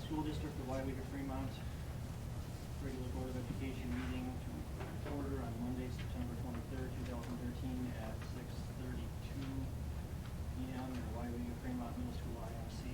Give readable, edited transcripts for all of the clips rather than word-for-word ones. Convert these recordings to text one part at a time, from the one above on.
School District of Weyauwega Fremont regular Board of Education meeting to order on Monday, September 23rd, 2013 at 6:32 p.m. in the Weyauwega Fremont Middle School IMC.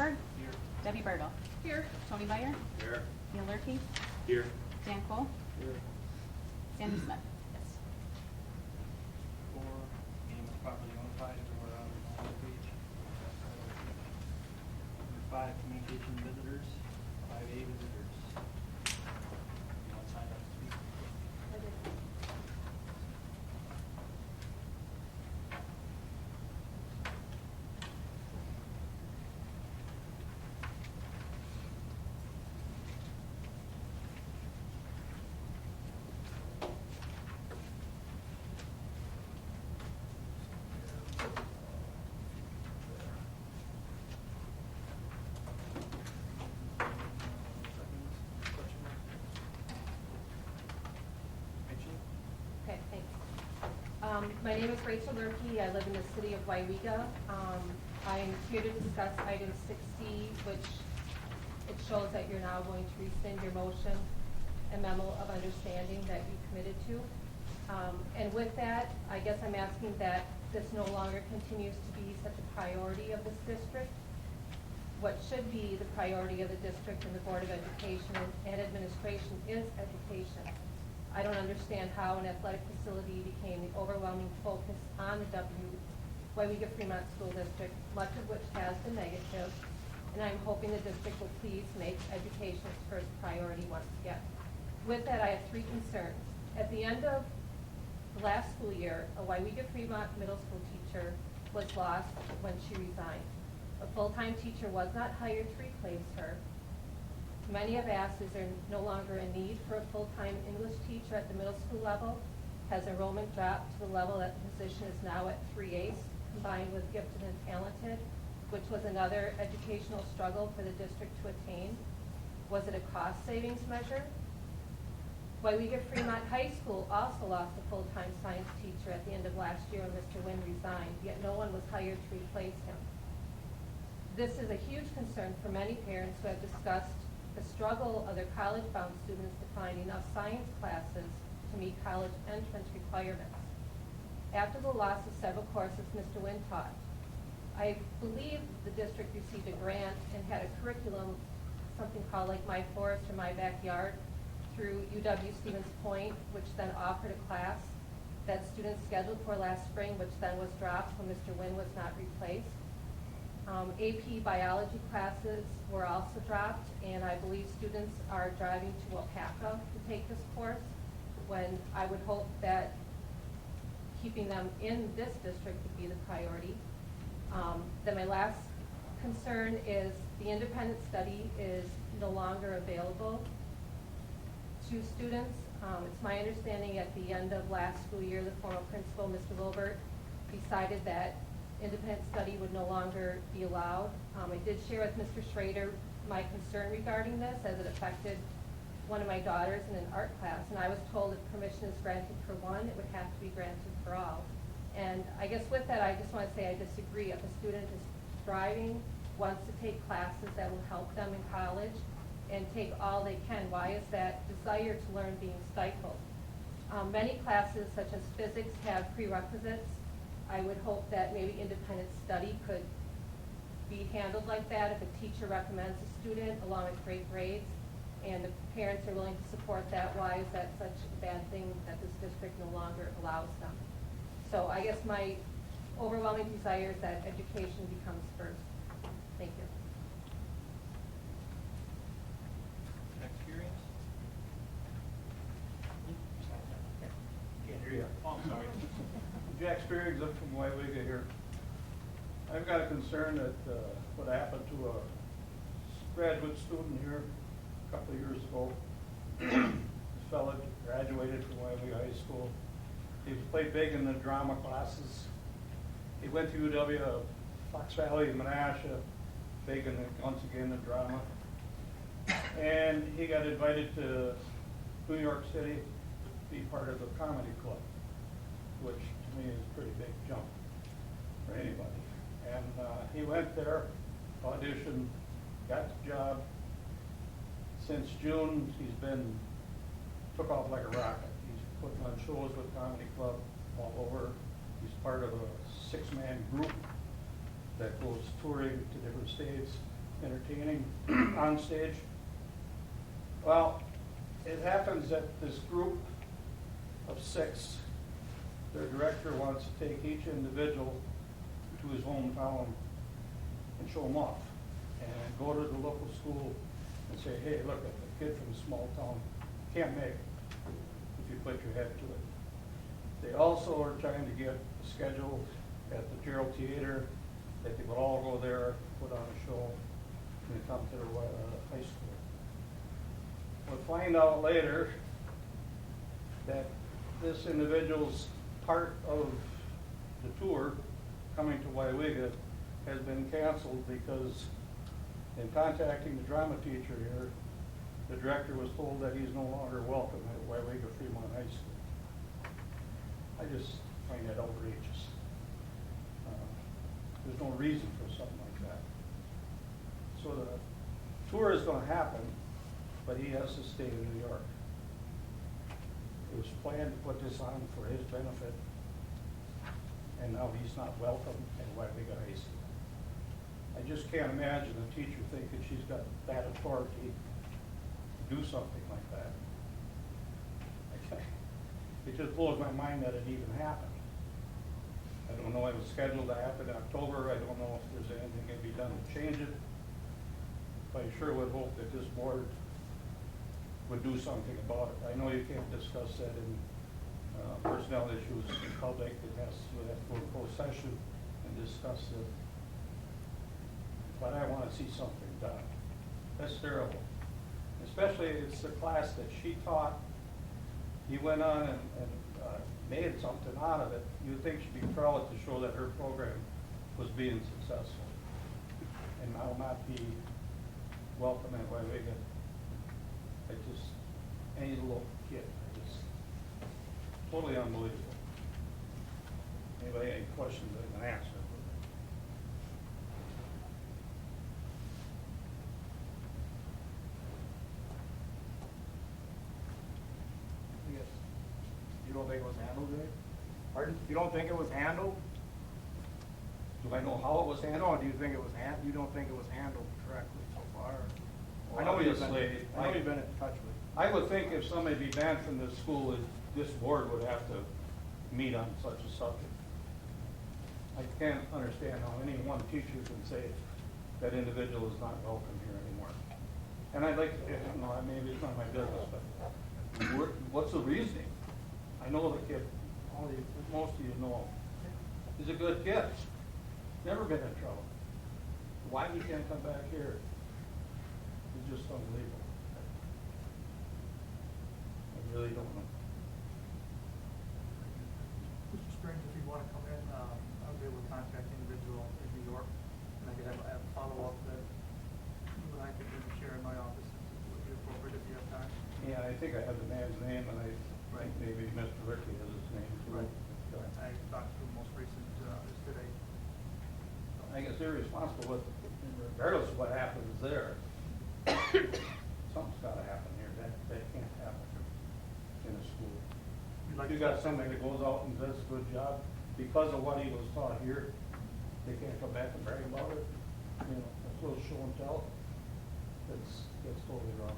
Here. Debbie Bertle. Here. Tony Meyer. Here. Neil Loehrke. Here. Dan Cole. Here. Sandy Smith. Yes. Four, game is properly notified or on the page. Number 5, communication visitors. 5A visitors. You want to sign up to speak? Okay, thanks. My name is Rachel Loehrke. I live in the city of Weyauwega. I'm here to discuss item 6C, which it shows that you're now going to rescind your motion and memo of understanding that you committed to. And with that, I guess I'm asking that this no longer continues to be such a priority of this district. What should be the priority of the district and the Board of Education and Administration is education. I don't understand how an athletic facility became the overwhelming focus on the Weyauwega Fremont School District, much of which has been negative, and I'm hoping the district will please make education its first priority once again. With that, I have 3 concerns. At the end of the last school year, a Weyauwega Fremont middle school teacher was lost when she resigned. A full-time teacher was not hired to replace her. Many have asked, is there no longer a need for a full-time English teacher at the middle school level? Has enrollment dropped to the level that the position is now at 3/8, combined with gifted and talented, which was another educational struggle for the district to attain? Was it a cost savings measure? Weyauwega Fremont High School also lost a full-time science teacher at the end of last year when Mr. Wynn resigned, yet no one was hired to replace him. This is a huge concern for many parents who have discussed the struggle of their college-bound students to find enough science classes to meet college entrance requirements. After the loss of several courses Mr. Wynn taught, I believe the district received a grant and had a curriculum, something called like My Forest or My Backyard, through UW Stevens Point, which then offered a class that students scheduled for last spring, which then was dropped when Mr. Wynn was not replaced. AP biology classes were also dropped, and I believe students are driving to Waupaca to take this course, when I would hope that keeping them in this district would be the priority. Then my last concern is the independent study is no longer available to students. It's my understanding at the end of last school year, the former principal, Mr. Wilbert, decided that independent study would no longer be allowed. I did share with Mr. Schrader my concern regarding this, as it affected one of my daughters in an art class, and I was told if permission is granted for one, it would have to be granted for all. And I guess with that, I just want to say I disagree. If a student is striving, wants to take classes that will help them in college, and take all they can, why is that desire to learn being stifled? Many classes, such as physics, have prerequisites. I would hope that maybe independent study could be handled like that if a teacher recommends a student along with great grades and the parents are willing to support that. Why is that such a bad thing that this district no longer allows them? So I guess my overwhelming desire is that education becomes first. Thank you. Experience? Can't hear you. Oh, I'm sorry. Jack Spearig, up from Weyauwega here. I've got a concern that what happened to a graduate student here a couple of years ago. This fellow graduated from Weyauwega High School, He played big in the drama classes. He went to UW, Fox Valley, Menasha, big in the, once again, the drama. And he got invited to New York City to be part of the comedy club, which to me is a pretty big jump for anybody. And he went there, auditioned, got the job. Since June, he's been, took off like a rocket. He's putting on shows with comedy club all over. He's part of a 6-man group that goes touring to different states, entertaining on stage. Well, it happens that this group of 6, their director wants to take each individual to his hometown and show them off. And go to the local school and say, hey, look, a kid from a small town can't make it if you put your head to it. They also are trying to get a schedule at the Gerald Theater that they would all go there, put on a show, and come to their high school. We'll find out later that this individual's part of the tour coming to Weyauwega has been canceled because in contacting the drama teacher here, the director was told that he's no longer welcome at Weyauwega Fremont High School. I just find that outrageous. There's no reason for something like that. So the tour is going to happen, but he has to stay in New York. It was planned to put this on for his benefit, and now he's not welcome at Weyauwega High School. I just can't imagine a teacher thinking she's got that authority to do something like that. It just blows my mind that it even happened. I don't know, it was scheduled to happen in October. I don't know if there's anything that can be done to change it. But I sure would hope that this board would do something about it. I know you can't discuss that in personnel issues in public. It has to go to closed session and discuss it. But I want to see something done. That's terrible. Especially it's the class that she taught. He went on and made something out of it. You'd think she'd be proud to show that her program was being successful. And now not be welcome at Weyauwega. I just, any little kid, I just, totally unbelievable. Anybody, any questions I can answer? Yes. You don't think it was handled right? Pardon? You don't think it was handled? Do I know how it was No, handled? do you think it was you don't think it was handled correctly so far? Well, I know you've obviously, been in touch with. I would think if somebody be banned from this school, this board would have to meet on such a subject. I can't understand how any one teacher can say that individual is not welcome here anymore. And I'd like, maybe it's not my business, but what's the reasoning? I know the kid, most of you know him. He's a good kid. Never been in trouble. Why he can't come back here is just unbelievable. I really don't know. Mr. Springs, if you want to come in, I'll be able to contact the individual in New York, and I could have a follow-up that you and I could maybe share in my office. It would be appropriate if you have time. Yeah, I think I have the man's name, and I think maybe Mr. Loehrke has his name too. Right. I talked to him most recent just today. I guess they're responsible with, regardless of what happens there. Something's gotta happen here. That can't happen in a school. You'd like If you to- got somebody that goes out and does a good job, because of what he was taught here, they can't come back and brag about it. You know, that's a little show and tell. That's totally wrong.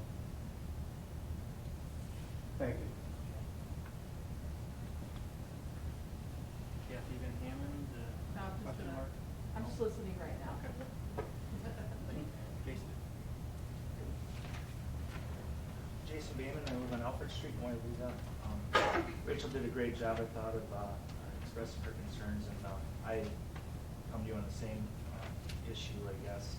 Thank you. Kathy Van Hammond, No, I'm just question gonna- mark? I'm just listening right now. Okay. Jason. Jason Bayman, I live on Alfred Street in Weyauwega. Rachel did a great job, I thought, of expressing her concerns, and I come to you on the same issue, I guess.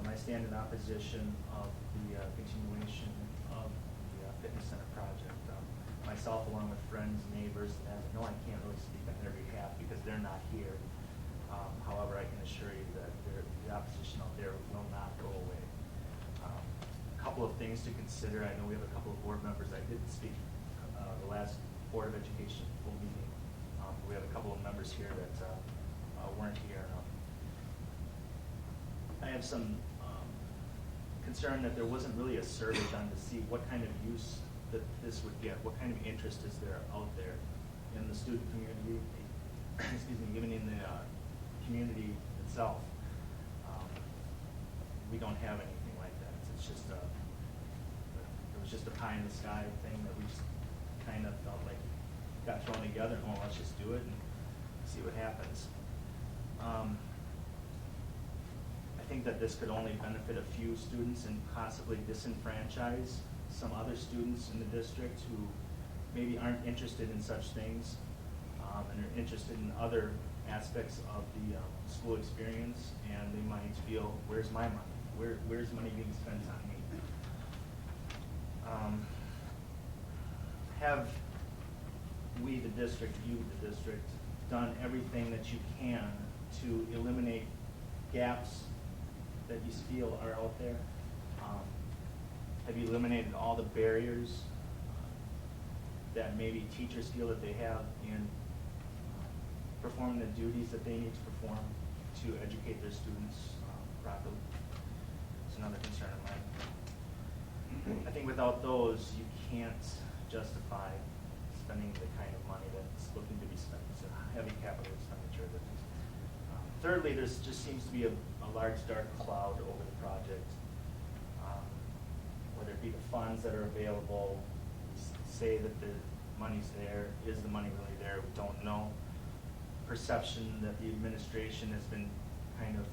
I stand in opposition of the continuation of the fitness center project. myself along with friends, neighbors, and I know I can't really speak on their behalf because they're not here. However, I can assure you that the opposition out there will not go away. A couple of things to consider. I know we have a couple of board members. I did speak the last Board of Education full meeting. We have a couple of members here that weren't here. I have some concern that there wasn't really a survey done to see what kind of use that this would get, what kind of interest is there out there in the student community, excuse me, even in the community itself. We don't have anything like that. It's just it was just a pie in the sky thing that we just kind of felt like got thrown together and, well, let's just do it and see what happens. I think that this could only benefit a few students and possibly disenfranchise some other students in the district who maybe aren't interested in such things and are interested in other aspects of the school experience, and they might feel, where's my money? Where's money being spent on me? Have we, the district, you, the district, done everything that you can to eliminate gaps that you feel are out there? Have you eliminated all the barriers that maybe teachers feel that they have in performing the duties that they need to perform to educate their students properly? It's another concern of mine. I think without those, you can't justify spending the kind of money that's looking to be spent. It's a heavy capital expenditure. Thirdly, there just seems to be a large dark cloud over the project. Whether it be the funds that are available, say that the money's there, is the money really there? We don't know. Perception that the administration has been kind of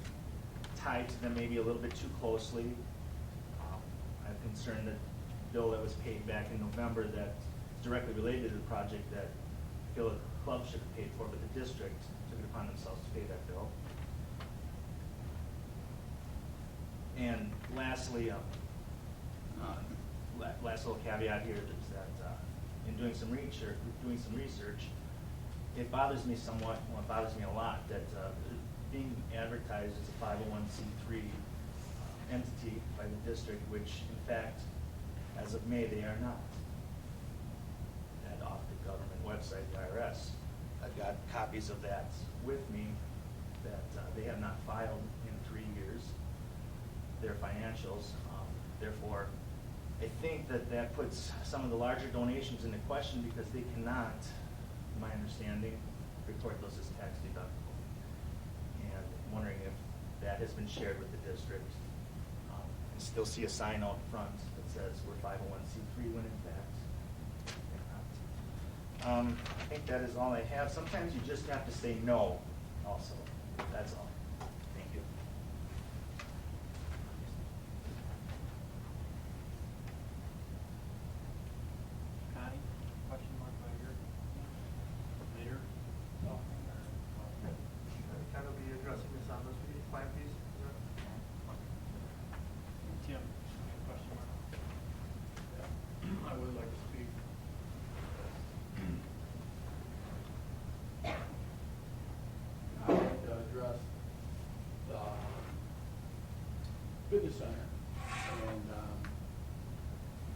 tied to them maybe a little bit too closely. I'm concerned that the bill that was paid back in November that's directly related to the project that I feel the club should have paid for, but the district took it upon themselves to pay that bill. And lastly, last little caveat here is that in doing some research, it bothers me somewhat, well, it bothers me a lot that being advertised as a 501c3 entity by the district, which in fact, as of May, they are not. And off the government website, the IRS, I've got copies of that with me that they have not filed in 3 years, their financials. Therefore, I think that puts some of the larger donations into question because they cannot, in my understanding, report those as tax deductible. And I'm wondering if that has been shared with the district. I still see a sign out front that says we're 501c3 when in fact they're not. I think that is all I have. Sometimes you just have to say no also. That's all. Thank you. Connie, question mark by your later? Kind of be addressing this on this meeting plan piece. Tim, question mark? I would like to speak. I'd like to address the fitness center and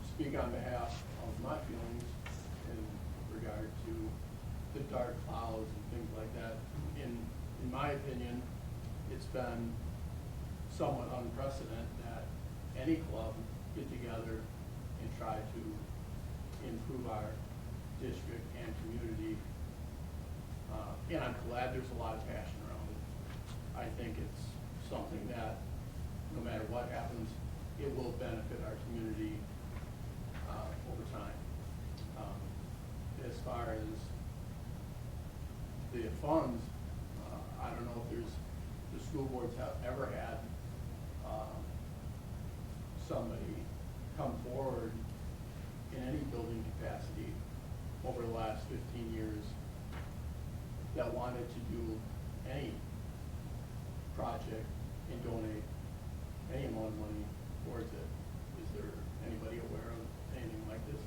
speak on behalf of my feelings in regard to the dark clouds and things like that. In my opinion, it's been somewhat unprecedented that any club get together and try to improve our district and community. And I'm glad there's a lot of passion around it. I think it's something that, no matter what happens, it will benefit our community over time. As far as the funds, I don't know if the school boards have ever had somebody come forward in any building capacity over the last 15 years that wanted to do any project and donate any amount of money towards it. Is there anybody aware of anything like this?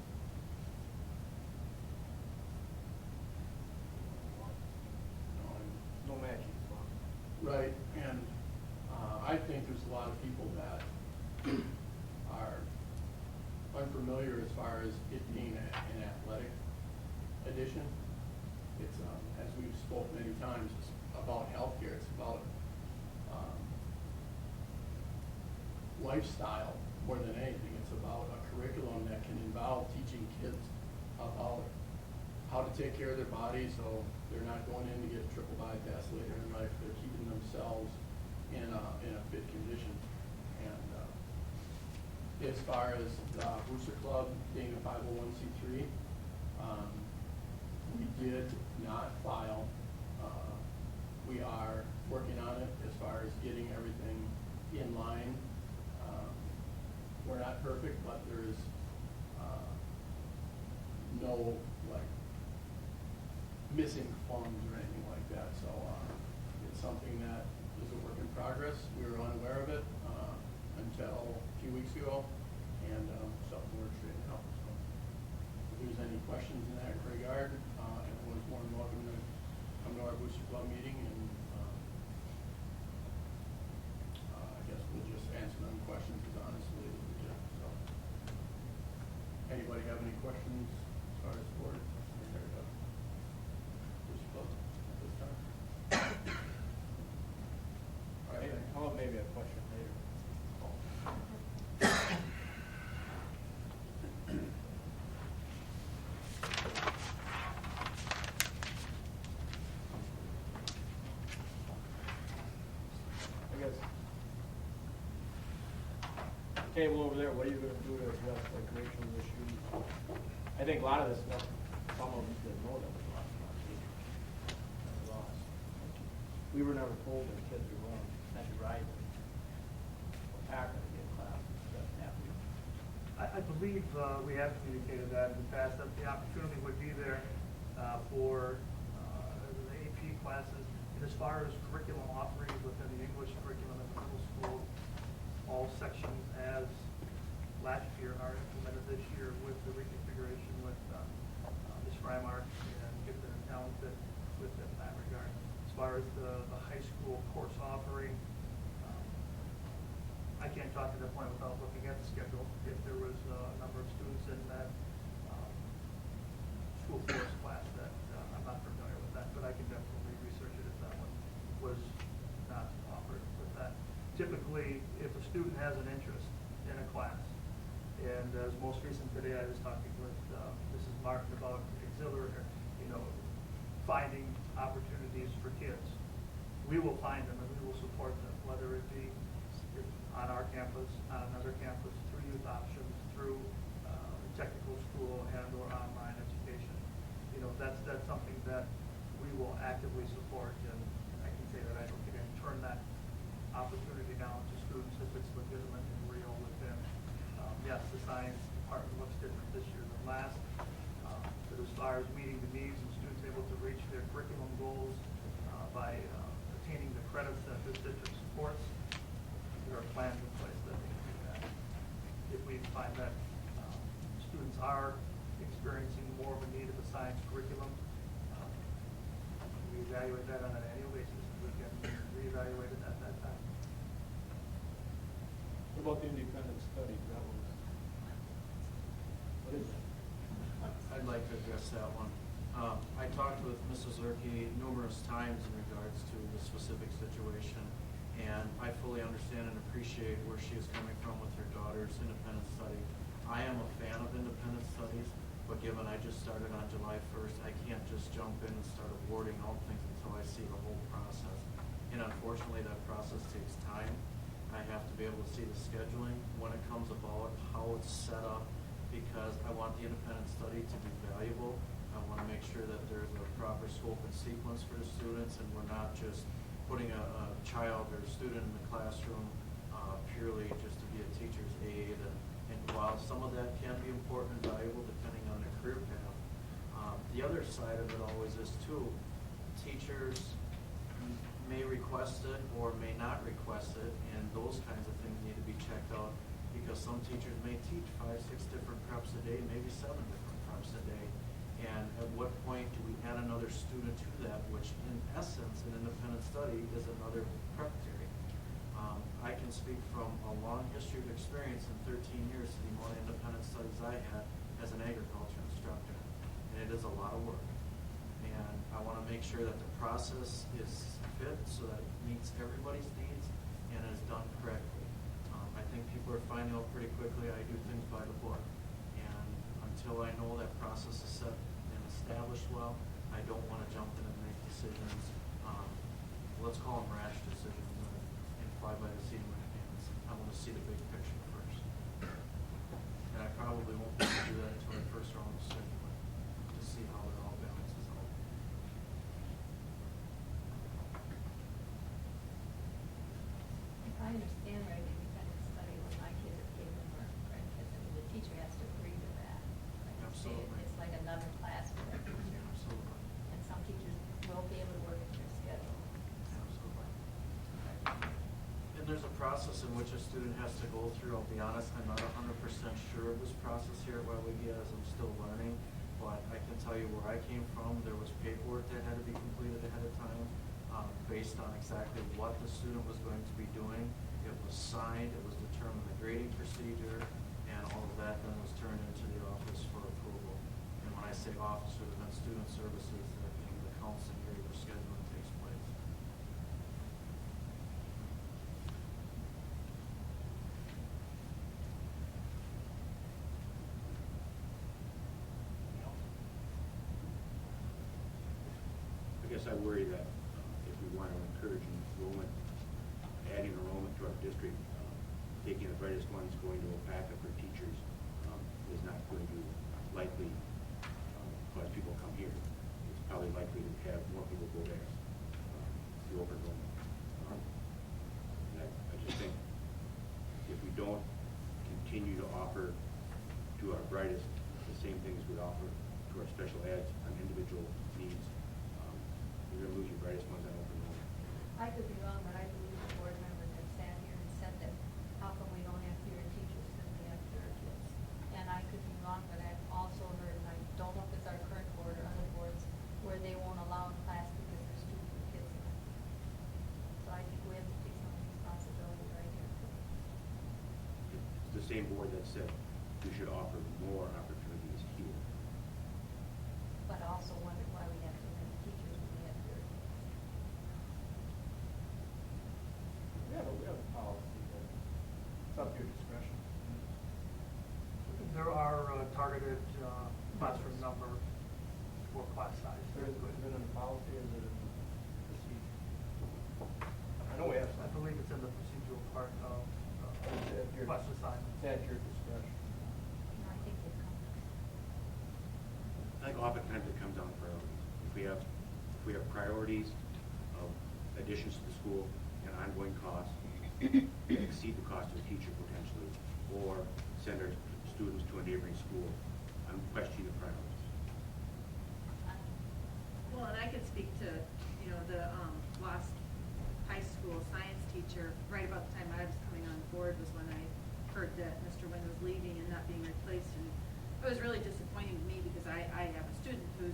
I think there's a lot of people that are unfamiliar as far as it being an athletic addition. It's, as we've spoke many times, it's about healthcare. It's about lifestyle more than anything. It's about a curriculum that can involve teaching kids about how to take care of their body so they're not going in to get triple bypass later in life. They're keeping themselves in a fit condition. And as far as Booster Club being a 501c3, we did not file. We are working on it as far as getting everything in line. We're not perfect, but there is no missing funds or anything like that. So it's something that is a work in progress. We were unaware of it until a few weeks ago, and something we're straightening out. So if there's any questions in that regard, everyone's more than welcome to come to our Booster Club meeting, and I guess we'll just answer them questions as honestly as we can. So anybody have any questions as far as the board? Booster Club at this time? All right. How about maybe a question later? I guess. Table over there, what are you gonna do to address like Rachel's issues? I think a lot of this stuff, some of them didn't know that was lost last week. Lost. We were never told that kids were wrong, that you ride them. Waupaca to get classes, doesn't have to. I believe we have communicated that in the past, that the opportunity would be there for the AP classes. And as far as curriculum offerings within the English curriculum in the middle school, all sections as last year are implemented this year with the reconfiguration with Ms. Frymark and gifted and talented within that regard. As far as the high school course offering, I can't talk to that point without looking at the schedule. If there was a number of students in that school course class that I'm not familiar with that, but I can definitely research it if that one was not offered with that. Typically, if a student has an interest in a class, and as most recent today, I was talking with Mrs. Martin about auxiliary, finding opportunities for kids. We will find them and we will support them, whether it be on our campus, on another campus, through youth options, through technical school and or online education. That's something that we will actively support, and I can say that I don't think I can turn that opportunity down to students if it's legitimate and real within. Yes, the science department looks different this year than last, but as far as meeting the needs and students able to reach their curriculum goals by attaining the credits that this district supports, there are plans in place that we can do that. If we find that students are experiencing more of a need of a science curriculum, we evaluate that on an annual basis, and we can reevaluate it at that time. What about the independent study? What is that? I'd like to address that one. I talked with Mrs. Loehrke numerous times in regards to the specific situation, and I fully understand and appreciate where she is coming from with her daughter's independent study. I am a fan of independent studies, but given I just started on July 1st, I can't just jump in and start awarding all things until I see the whole process. And unfortunately, that process takes time. I have to be able to see the scheduling, when it comes about, how it's set up, because I want the independent study to be valuable. I want to make sure that there's a proper scope and sequence for the students, and we're not just putting a child or a student in the classroom purely just to be a teacher's aide. And while some of that can be important and valuable depending on their career path, the other side of it always is too, teachers may request it or may not request it, and those kinds of things need to be checked out, because some teachers may teach 5, 6 different preps a day, maybe 7 different preps a day. And at what point do we add another student to that, which in essence, an independent study is another prep theory. I can speak from a long history of experience in 13 years to the amount of independent studies I had as an agriculture instructor. And it is a lot of work. And I want to make sure that the process is fit so that it meets everybody's needs and is done correctly. I think people are finding out pretty quickly I do things by the book. And until I know that process is set and established well, I don't want to jump in and make decisions, let's call them rash decisions, and fly by the seat of my pants. I want to see the big picture first. And I probably won't be able to do that until I first round of scheduling, to see how it all balances out. If I understand right, independent study when my kids are kids and our grandkids, I mean, the teacher has to agree to that. Like, Absolutely. It's like another class for that teacher. Absolutely. And some teachers will be able to work in their schedule. Absolutely. And there's a process in which a student has to go through. I'll be honest, I'm not 100% sure of this process here at Weyauwega as I'm still learning. But I can tell you where I came from, there was paperwork that had to be completed ahead of time based on exactly what the student was going to be doing. It was signed, it was determined the grading procedure, and all of that then was turned into the office for approval. And when I say office, it was student services, the counseling grade or scheduling takes place. I guess I worry that if we want to encourage enrollment, adding enrollment to our district, taking the brightest ones going to Waupaca for teachers is not going to likely cause people to come here. It's probably likely to have more people go there, the open enrollment. And I just think if we don't continue to offer to our brightest the same things we offer to our special eds on individual needs, you're going to lose your brightest ones on open enrollment. I could be wrong, but I believe the board member that sat here and said that, how come we don't have fewer teachers than we have fewer kids? And I could be wrong, but I've also heard, and I don't know if it's our current board or other boards, where they won't allow in class because there's too few kids in it. So I think we have to take some responsibility right here. It's the same board that said we should offer more opportunities here. But I also wonder why we have so many teachers when we have fewer kids. We have a policy that it's up to your discretion. There are targeted classroom number for class size. Is it in the policy or is it in the procedure? I know we have I some. believe it's in the procedural part of It's at your- class assignment. It's at your discretion. And I think they've come. I think oftentimes it comes down to priorities. If we have priorities of additions to the school and ongoing costs that exceed the cost of a teacher potentially, or send our students to a neighboring school, I'm questioning the priorities. Well, and I could speak to, the last high school science teacher, right about the time I was coming on board was when I heard that Mr. Wynn was leaving and not being replaced. And it was really disappointing to me because I have a student who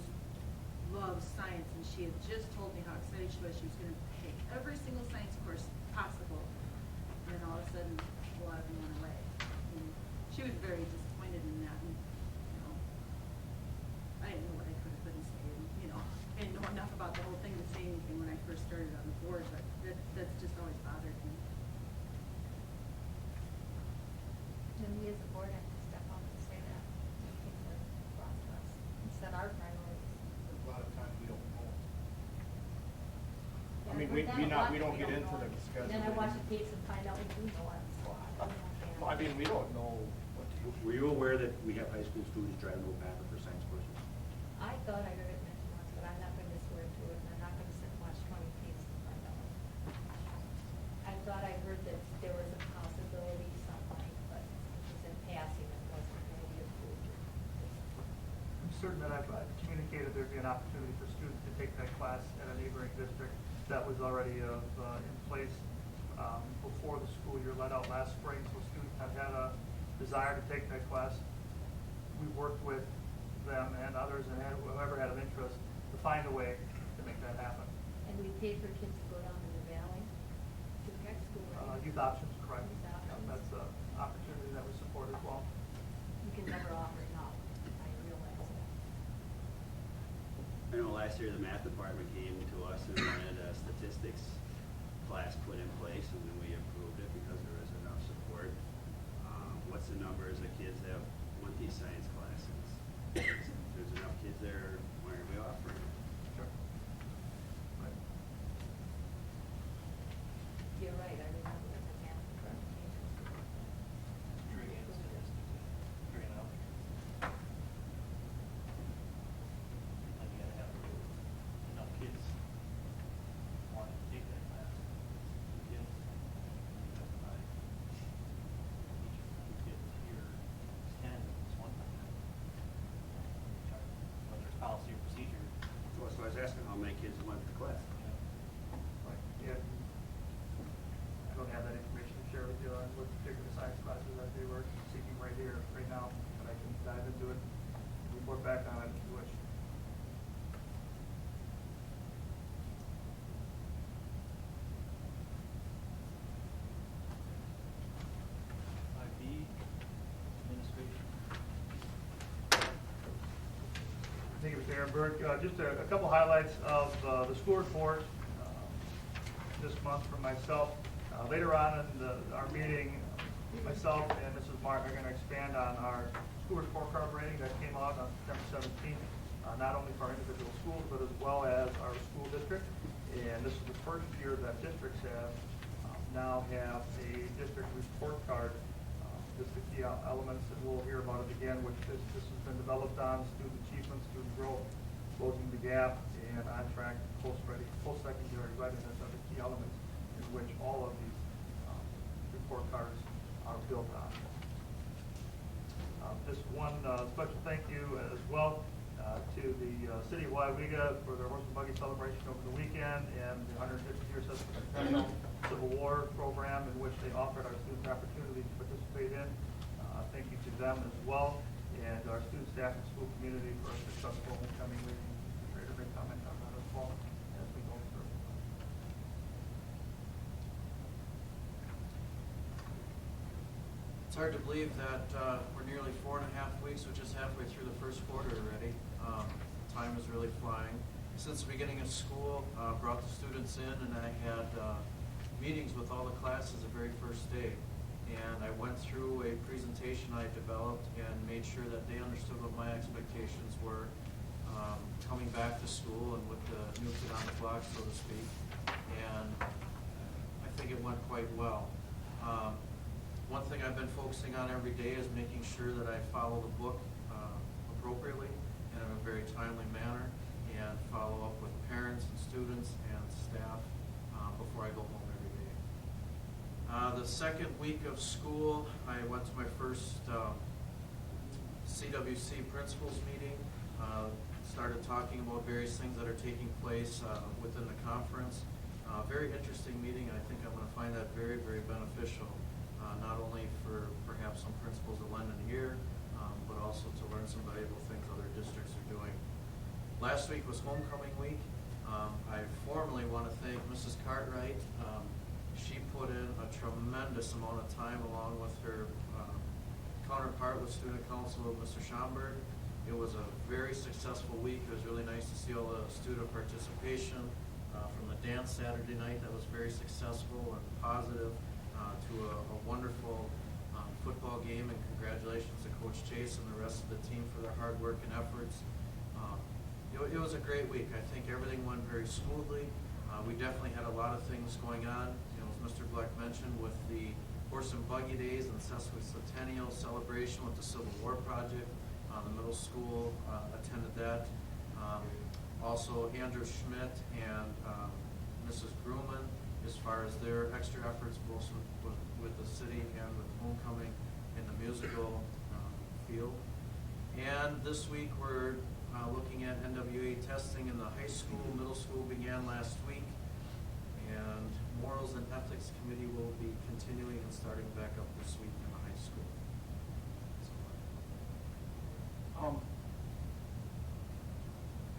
loves science, and she had just told me how excited she was. She was going to take every single science course possible. And then all of a sudden, a lot of them went away. And she was very disappointed in that. And, I didn't know what I could have been saying, I didn't know enough about the whole thing to say anything when I first started on the board, but that's just always bothered me. And we as a board have to step up and say that. We think that brought to us and set our priorities. A lot of times we don't know. Yeah, I mean, we've done a lot we that don't get know. into the schedule. Then I watch the tapes and find out we do know on the spot. Well, I mean, we don't know what to do. Were you aware that we have high school students driving to Waupaca for science courses? I thought I heard it mentioned once, but I'm not going to swear to it, and I'm not going to sit and watch 20 tapes to find out. I thought I heard that there was a possibility something, but it was in passing, it wasn't going to be approved. I'm certain that I've communicated there'd be an opportunity for students to take that class at a neighboring district. That was already in place before the school year let out last spring, so students have had a desire to take that class. We worked with them and others and whoever had an interest to find a way to make that happen. And we paid for kids to go down to the valley to tech school, right? Youth options, correct. Right. These Yeah, options. that's an opportunity that we support as well. You can never offer it now, I realize that. I know last year the math department came to us and wanted a statistics class put in place, and then we approved it because there was enough support. What's the numbers of kids that want these science classes? If there's enough kids there, why aren't we offering it? Sure. Right. You're right, I remember that the math department came to us. Bring in statistics, bring it up. And you gotta have enough kids wanting to take that class. Kids, you have to buy each of the kids here, it's 10, it's one time. Whether it's policy or procedure, Well, so I was asking how many kids went to the class. you know. Right, yeah. I don't have that information to share with you on what particular science classes that they were seeking right here, right now, but I can dive into it, report back on it if you wish. B.Administration. Thank you, Mr. Ehrenberg. Just a couple highlights of the school report this month from myself. Later on in our meeting, myself and Mrs. Martin are going to expand on our school report card rating that came out on September 17th, not only for our individual schools, but as well as our school district. And this is the first year that districts now have a district report card. Just the key elements, and we'll hear about it again, which this has been developed on student achievement, student growth, closing the gap, and on track post-secondary readiness are the key elements in which all of these report cards are built on. Just one special thank you as well to the City of Weyauwega for their horse and buggy celebration over the weekend and the 150th year Centennial Civil War program in which they offered our students opportunity to participate in. Thank you to them as well, and our student staff and school community for a successful homecoming week. Mr. Schrader may comment on that as well as we go through. It's hard to believe that we're nearly 4.5 weeks, which is halfway through the first quarter already. Time is really flying. Since the beginning of school, brought the students in, and I had meetings with all the classes the very first day. And I went through a presentation I developed and made sure that they understood what my expectations were coming back to school and with the new kid on the block, so to speak. And I think it went quite well. One thing I've been focusing on every day is making sure that I follow the book appropriately and in a very timely manner, and follow up with parents and students and staff before I go home every day. The second week of school, I went to my first CWC principals meeting, started talking about various things that are taking place within the conference. Very interesting meeting, and I think I'm going to find that very, very beneficial, not only for perhaps some principals that lend an ear, but also to learn some valuable things other districts are doing. Last week was homecoming week. I formally want to thank Mrs. Cartwright. She put in a tremendous amount of time along with her counterpart with Student Council, Mr. Schomburg. It was a very successful week. It was really nice to see all the student participation from the dance Saturday night. That was very successful and positive, to a wonderful football game, and congratulations to Coach Chase and the rest of the team for their hard work and efforts. It was a great week. I think everything went very smoothly. We definitely had a lot of things going on, as Mr. Bleck mentioned, with the horse and buggy days and Centennial celebration with the Civil War project. The middle school attended that. Also, Andrew Schmidt and Mrs. Grumman, as far as their extra efforts, both with the city and with homecoming in the musical field. And this week we're looking at NWA testing in the high school. Middle school began last week, and Morals and Ethics Committee will be continuing and starting back up this week in the high school.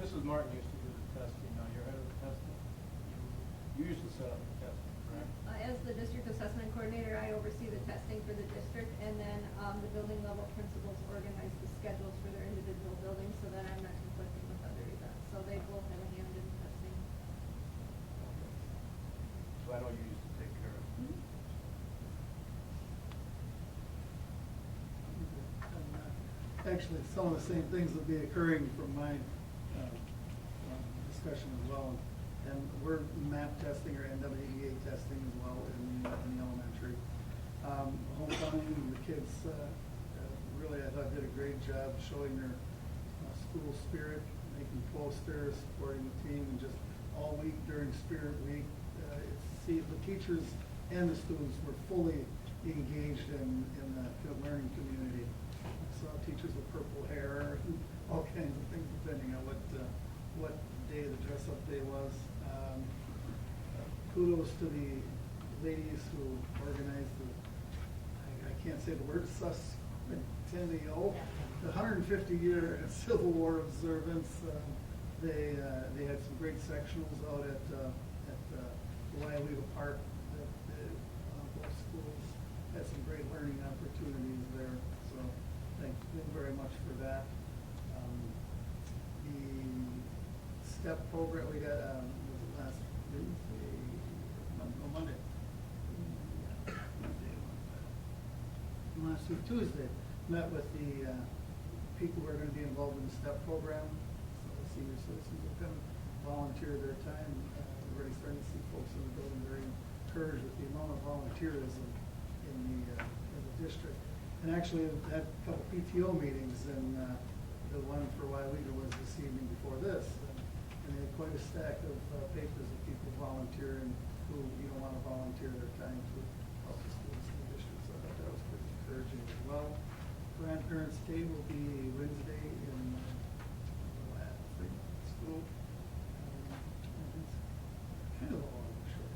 Mrs. Martin used to do the testing, now you're head of the testing. You used to set up the testing, correct? As the district assessment coordinator, I oversee the testing for the district, and then the building level principals organize the schedules for their individual buildings so that I'm not conflicting with other events. So they both have a hand in testing. So I know you used to take care of it. Actually, some of the same things will be occurring from my discussion as well. And we're map testing or NWEA testing as well in the elementary. Homecoming, the kids really, I thought, did a great job showing their school spirit, making posters, supporting the team, and just all week during Spirit Week, see the teachers and the students were fully engaged in the learning community. I saw teachers with purple hair and all kinds of things depending on what day the dress-up day was. Kudos to the ladies who organized I can't say the word, Centennial, the 150-year Civil War observance. They had some great sectionals out at Weyauwega Park. Both schools had some great learning opportunities there. So thank you very much for that. The STEP program we got was it last Wednesday? No, Monday. Last week, Tuesday, met with the people who are going to be involved in the STEP program. So the senior citizens have come volunteer their time. We're already starting to see folks in the building very encouraged with the amount of volunteerism in the district. And actually, I've had a couple PTO meetings, and the one for Weyauwega was this evening before this. And they had quite a stack of papers of people volunteering who want to volunteer their time to help the students in the district. So I thought that was pretty encouraging as well. Grandparents' Day will be Wednesday in Fremont School. It's kind of a long show.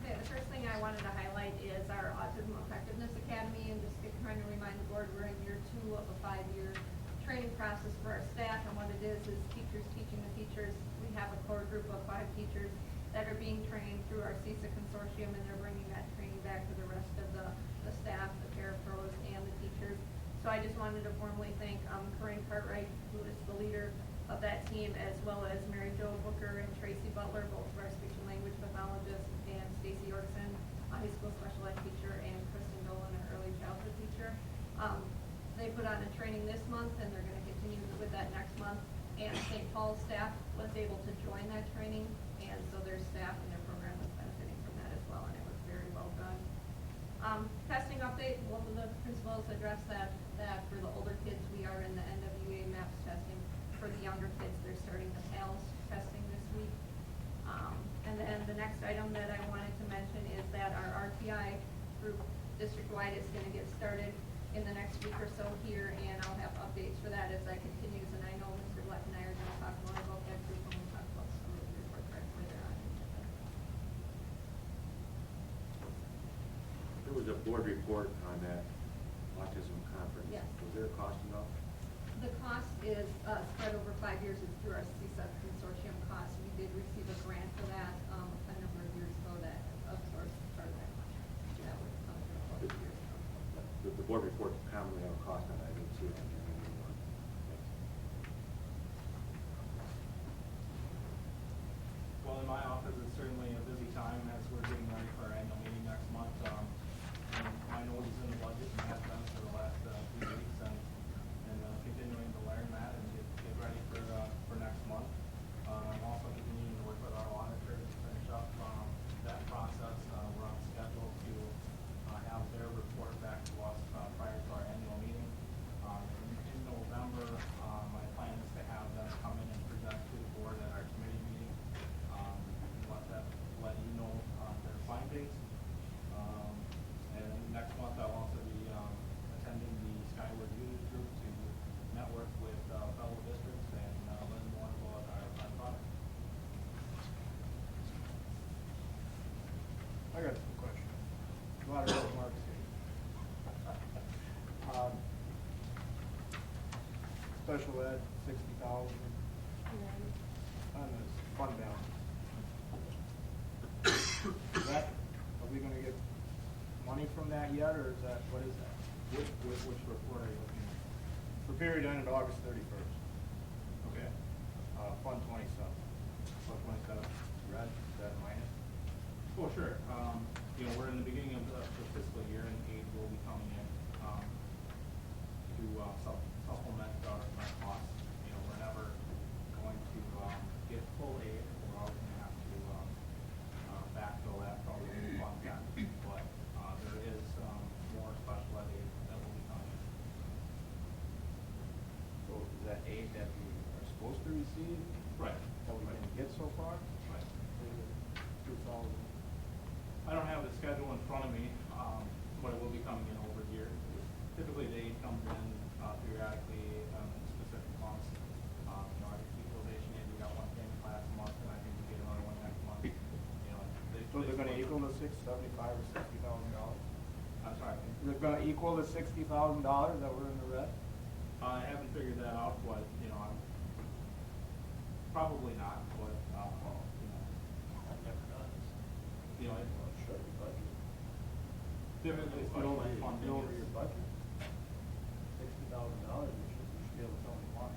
Okay, the first thing I wanted to highlight is our Autism Effectiveness Academy, and just trying to remind the board we're in year 2 of a 5-year training process for our staff, and what it is teachers teaching the teachers. We have a core group of 5 teachers that are being trained through our c.ESA consortium, and they're bringing that training back to the rest of the staff, the parapros, and the teachers. So I just wanted to formally thank Corinne Cartwright, who is the leader of that team, as well as Mary Jo Booker and Tracy Butler, both of our speech and language pathologists, and Stacy Orkson, a high school special ed teacher, and Kristen Dolan, an early childhood teacher. They put on a training this month, and they're going to continue with that next month. And St. Paul's staff was able to join that training, and so their staff and their program was benefiting from that as well, and it was very well done. Testing update, both of the principals addressed that for the older kids, we are in the NWEA MAPS testing. For the younger kids, they're starting the PALS testing this week. And then the next item that I wanted to mention is that our RTI group district-wide is going to get started in the next week or so here, and I'll have updates for that as that continues. And I know Mr. Bleck and I are going to talk more about that group when we talk about some of the report cards later on. There was a board report on that autism conference. Yes. Was there a cost involved? The cost is spread over 5 years. It's through our c.ESA consortium cost. We did receive a grant for that a number of years ago that absorbs part of that contract. That would come through 4 years ago. The board report commonly have a cost on it. I didn't see it on there anymore. Thanks. Well, in my office, it's certainly a busy time as we're getting ready for our annual meeting next month. And I know it's in the budget and has been for the last few weeks, and continuing to learn that and get ready for next month. I'm also continuing to work with our auditors to finish up that process. We're on schedule to have their report back to us prior to our annual meeting. In November, my plan is to have them come in and present to the board at our committee meeting. Let you know their findings. And next month I'll also be attending the Skyward Youth Group to network with fellow districts and learn more about our product. I got some questions. A lot of remarks here. Special ed, 60,000. On the fund balance. Is that, are we gonna get money from that yet, or is that, what is that? Which report are you looking at? For period ended August 31st. Okay. Fund 27. Fund 27, Red, is that minus? well, sure, you know, we're in the beginning of the fiscal year, and aid will be coming in, to, supplement our costs. You know, we're never going to, get full aid, we're always gonna have to, backfill that probably with fund balance, but, there is, more special ed aid that will be coming in. So is that aid that we are supposed to receive? Right. That we didn't get so far? Right. 2,000. I don't have the schedule in front of me, but it will be coming in over the year. Typically, the aid comes in periodically in specific months. You know, our equalization aid, we got one payment last month, and I think we get another one next month. You know, So they're gonna equal the $75,000 or $60,000? I'm sorry. They're gonna equal the $60,000 that were in the red? I haven't figured that out, but, you know, I'm probably not, but, you know. That never does. You know, Well, it should be budget. typically, It's special over ed funding over is- your budget. $60,000, you should be able to tell me why.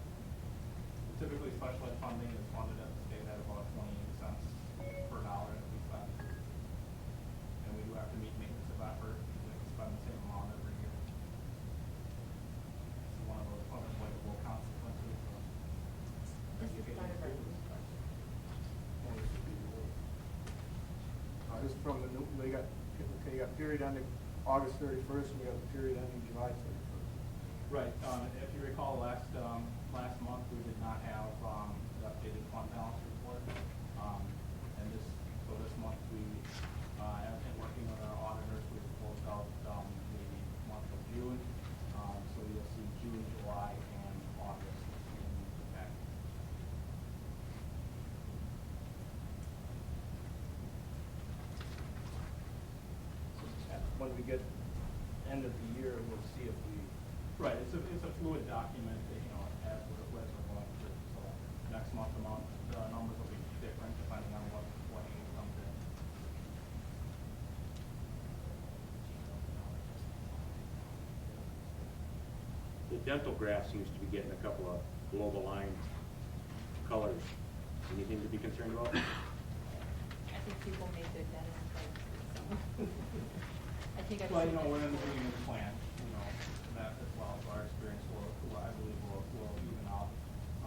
Typically, special ed funding is funded at the state at about 28 cents per dollar that we spend. And we do have to meet maintenance of effort, we have to spend the same amount every year. It's one of those unavoidable consequences of. Just from the new, they got, okay, you got period ending August 31st, and we got the period ending July 31st. Right, if you recall, last month, we did not have, the updated fund balance report. And this month, we, have been working with our auditors, we've closed out, the month of June. So you'll see June, July, and August in the packet. When we get end of the year, we'll see if we. Right, it's a fluid document, you know, as we're going through, so next month, the numbers will be different depending on what aid comes in. The dental graph seems to be getting a couple of below the line colors. Anything to be concerned about? I think people make their dentist so. I think I've Well, seen you know, that we're in the before. beginning of the plan, you know, and that as well, so our experience will I believe will even out. I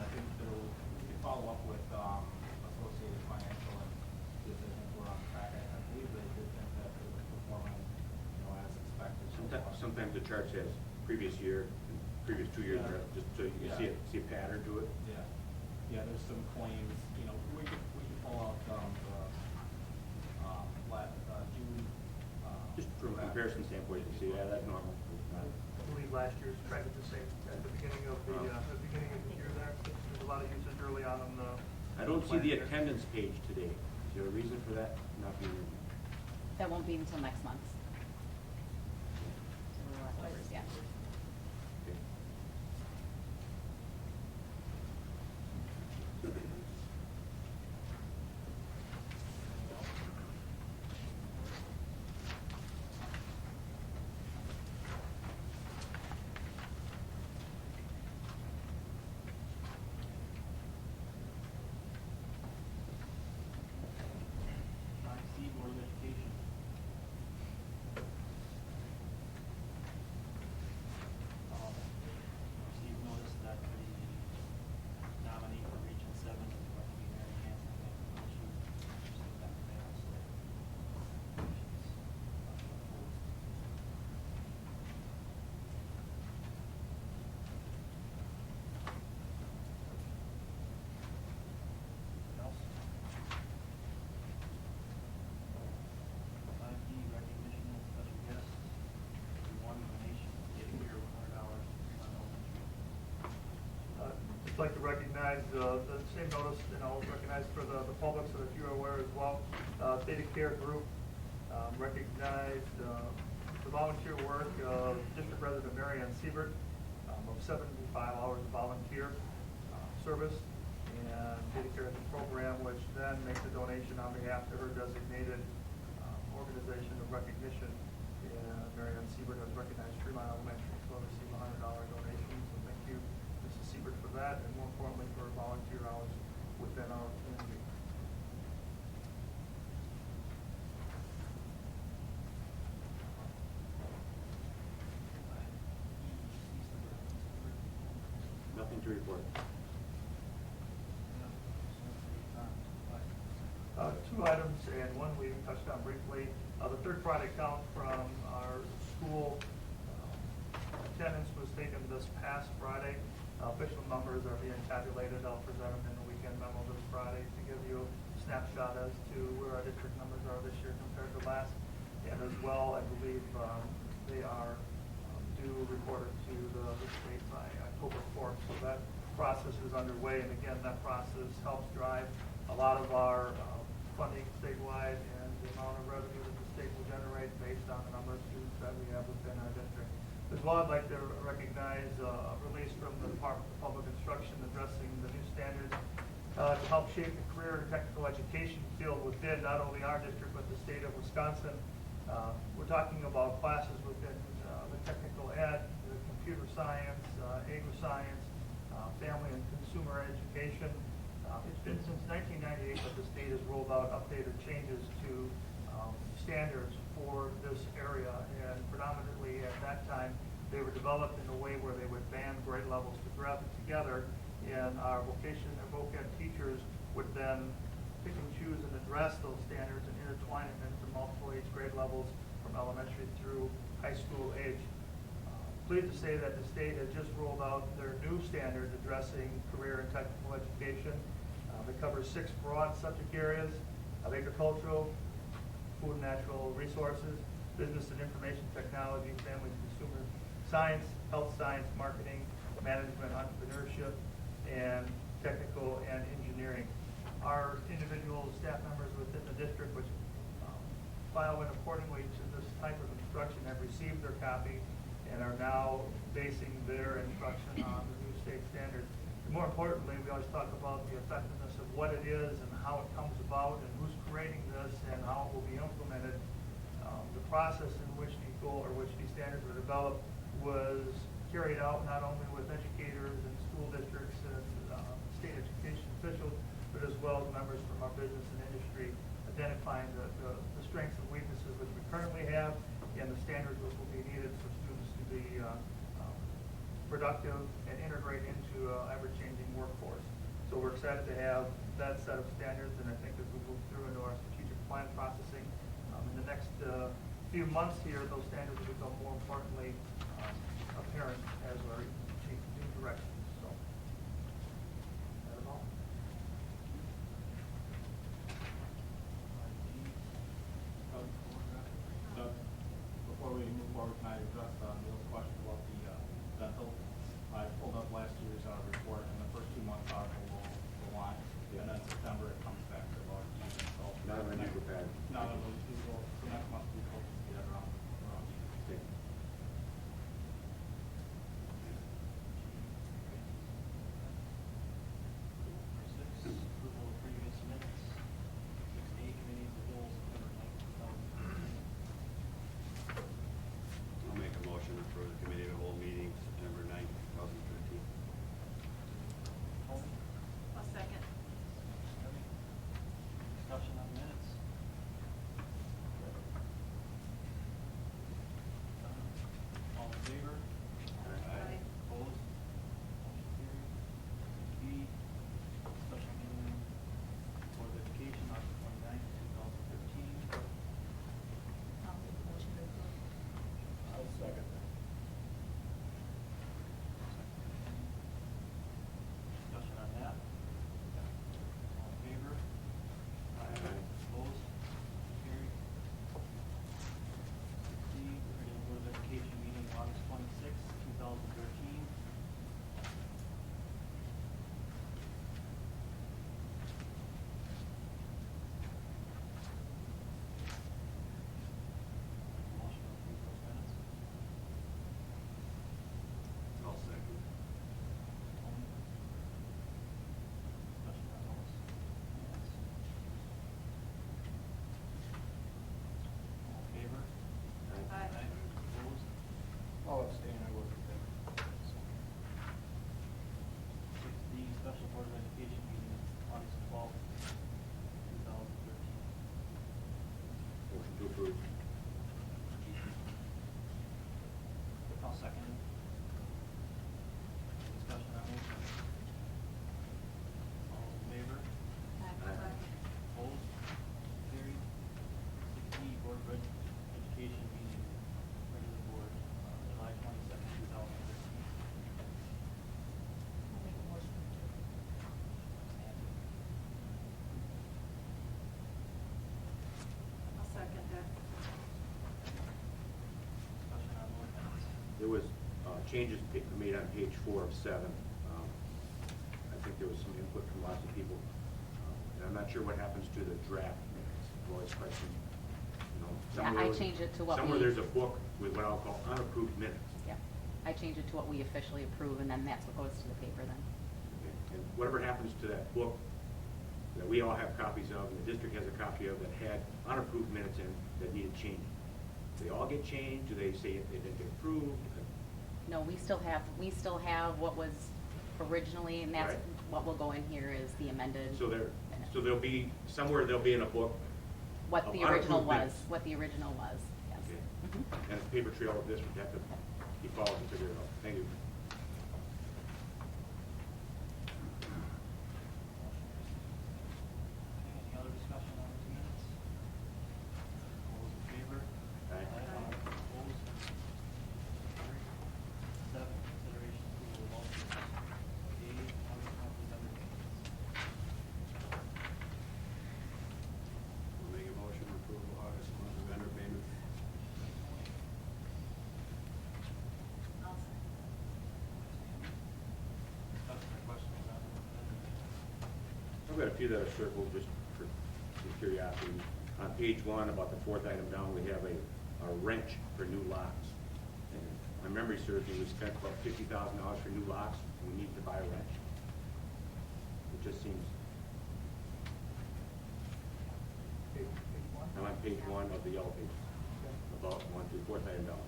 think we can follow up with, Associated Financial and see if they think we're on track. I believe they did think that they were performing, you know, as expected. so far. Sometimes the chart says previous year, previous 2 years, Yeah. just so you can Yeah. see a pattern to it. Yeah, there's some claims, you know, we could pull out, June. Just from a comparison standpoint, you can see, yeah, that's normal. I believe last year's trend is the same at the beginning of the year there. There's a lot of usage early on in the. I don't see plan the year. attendance page today. Is there a reason for that not being in there? That won't be until next month. So we're leftovers, yeah. Okay. c.Board of Education. Steve noticed that the nominee for Region 7 is going to be Mary Hanson, and she received that mail, so she's opposed. Anything else? 5d.Recognition of special guests. One donation, getting here $100 on elementary. Just like to recognize the same notice, and I'll recognize for the public so that you're aware as well. Data Care Group recognized the volunteer work of District Resident Marianne Siebert of 75 hours of volunteer service. And and take care of the program, which then makes a donation on behalf of her designated organization of recognition. Mary Ann Siebert has recognized Fremont Elementary, so will receive a $100 donation. So thank you, Mrs. Siebert, for that, and more importantly, for her volunteer hours within our community. Nothing to report. Two items, and one we touched on briefly. The third product count from our school attendance was taken this past Friday. Official numbers are being tabulated. I'll present them in the weekend memo this Friday to give you a snapshot as to where our district numbers are this year compared to last. And as well, I believe they are due reported to the state by October 4th. So that process is underway, and again, that process helps drive a lot of our funding statewide and the amount of revenue that the state will generate based on the number of students that we have within our district. As well, I'd like to recognize a release from the Department of Public Instruction addressing the new standards to help shape the career and technical education field within not only our district but the state of Wisconsin. We're talking about classes within the technical ed, the computer science, agri-science, family and consumer education. It's been since 1998 that the state has rolled out updated changes to standards for this area, and predominantly at that time they were developed in a way where they would band grade levels together, and our vocation and voc ed teachers would then pick and choose and address those standards and intertwine them into multiple age grade levels from elementary through high school age. Pleased to say that the state has just rolled out their new standards addressing career and technical education. They cover 6 broad subject areas of agricultural, food and natural resources, business and information technology, family and consumer science, health science, marketing, management, entrepreneurship, and technical and engineering. Our individual staff members within the district, which file in accordingly to this type of instruction, have received their copy and are now basing their instruction on the new state standards. And more importantly, we always talk about the effectiveness of what it is and how it comes about and who's creating this and how it will be implemented. The process in which these standards were developed was carried out not only with educators and school districts and state education officials, but as well as members from our business and industry, identifying the strengths and weaknesses which we currently have and the standards which will be needed for students to be productive and integrate into an ever-changing workforce. So we're excited to have that set of standards, and I think as we move through into our strategic plan processing in the next few months here, those standards will become more importantly apparent as our new directions. So that is all. Doug, before we move forward, can I address Neil's question about the dental? I pulled up last year's report, and the first 2 months are below the line, and then September it comes back to about even. So Not of a nickel pad. Not of a nickel. So next month we hope to get around even. Okay. approved. I'll second it. Discussion on motion. All in favor? Aye. Opposed? Carried. 6E, Board of Education meeting, regular board, July 22nd, 2013. I'll make a motion to. I'll second that. Discussion on ordinance. There was changes made on page 4 of 7. I think there was some input from lots of people. And I'm not sure what happens to the draft minutes. I've always questioned, you know. Yeah, somewhere I there's- changed it to what Somewhere we- there's a book with what I'll call unapproved minutes. Yeah, I change it to what we officially approve, and then that's what goes to the paper then. And whatever happens to that book that we all have copies of, and the district has a copy of, that had unapproved minutes in that needed changing. Do they all get changed? Do they say if they didn't get approved? No, we still have what was originally, and that's Right. what will go in here is the amended. So minutes. there'll be, somewhere there'll be in a book. What of the original unapproved was, minutes. what the original was, yes. Okay. Mhm. And a paper trail of this would have to be followed to figure it out. Thank you. Any other discussion on these minutes? All those in favor? Aye. Opposed? Carried. 7, consideration approval of vouchers. A, August monthly vendor payments. We'll make a motion to approve August month vendor payment. I'll second. Discussion or questions on the vendor payments? I've got a few that are circled just for curiosity. On page 1, about the 4th item down, we have a wrench for new locks. And my memory serves me, we spent about $50,000 for new locks, and we need to buy a wrench. It just seems, Page one? I'm on page 1 of the yellow page, Okay. about 1 through 4th item down.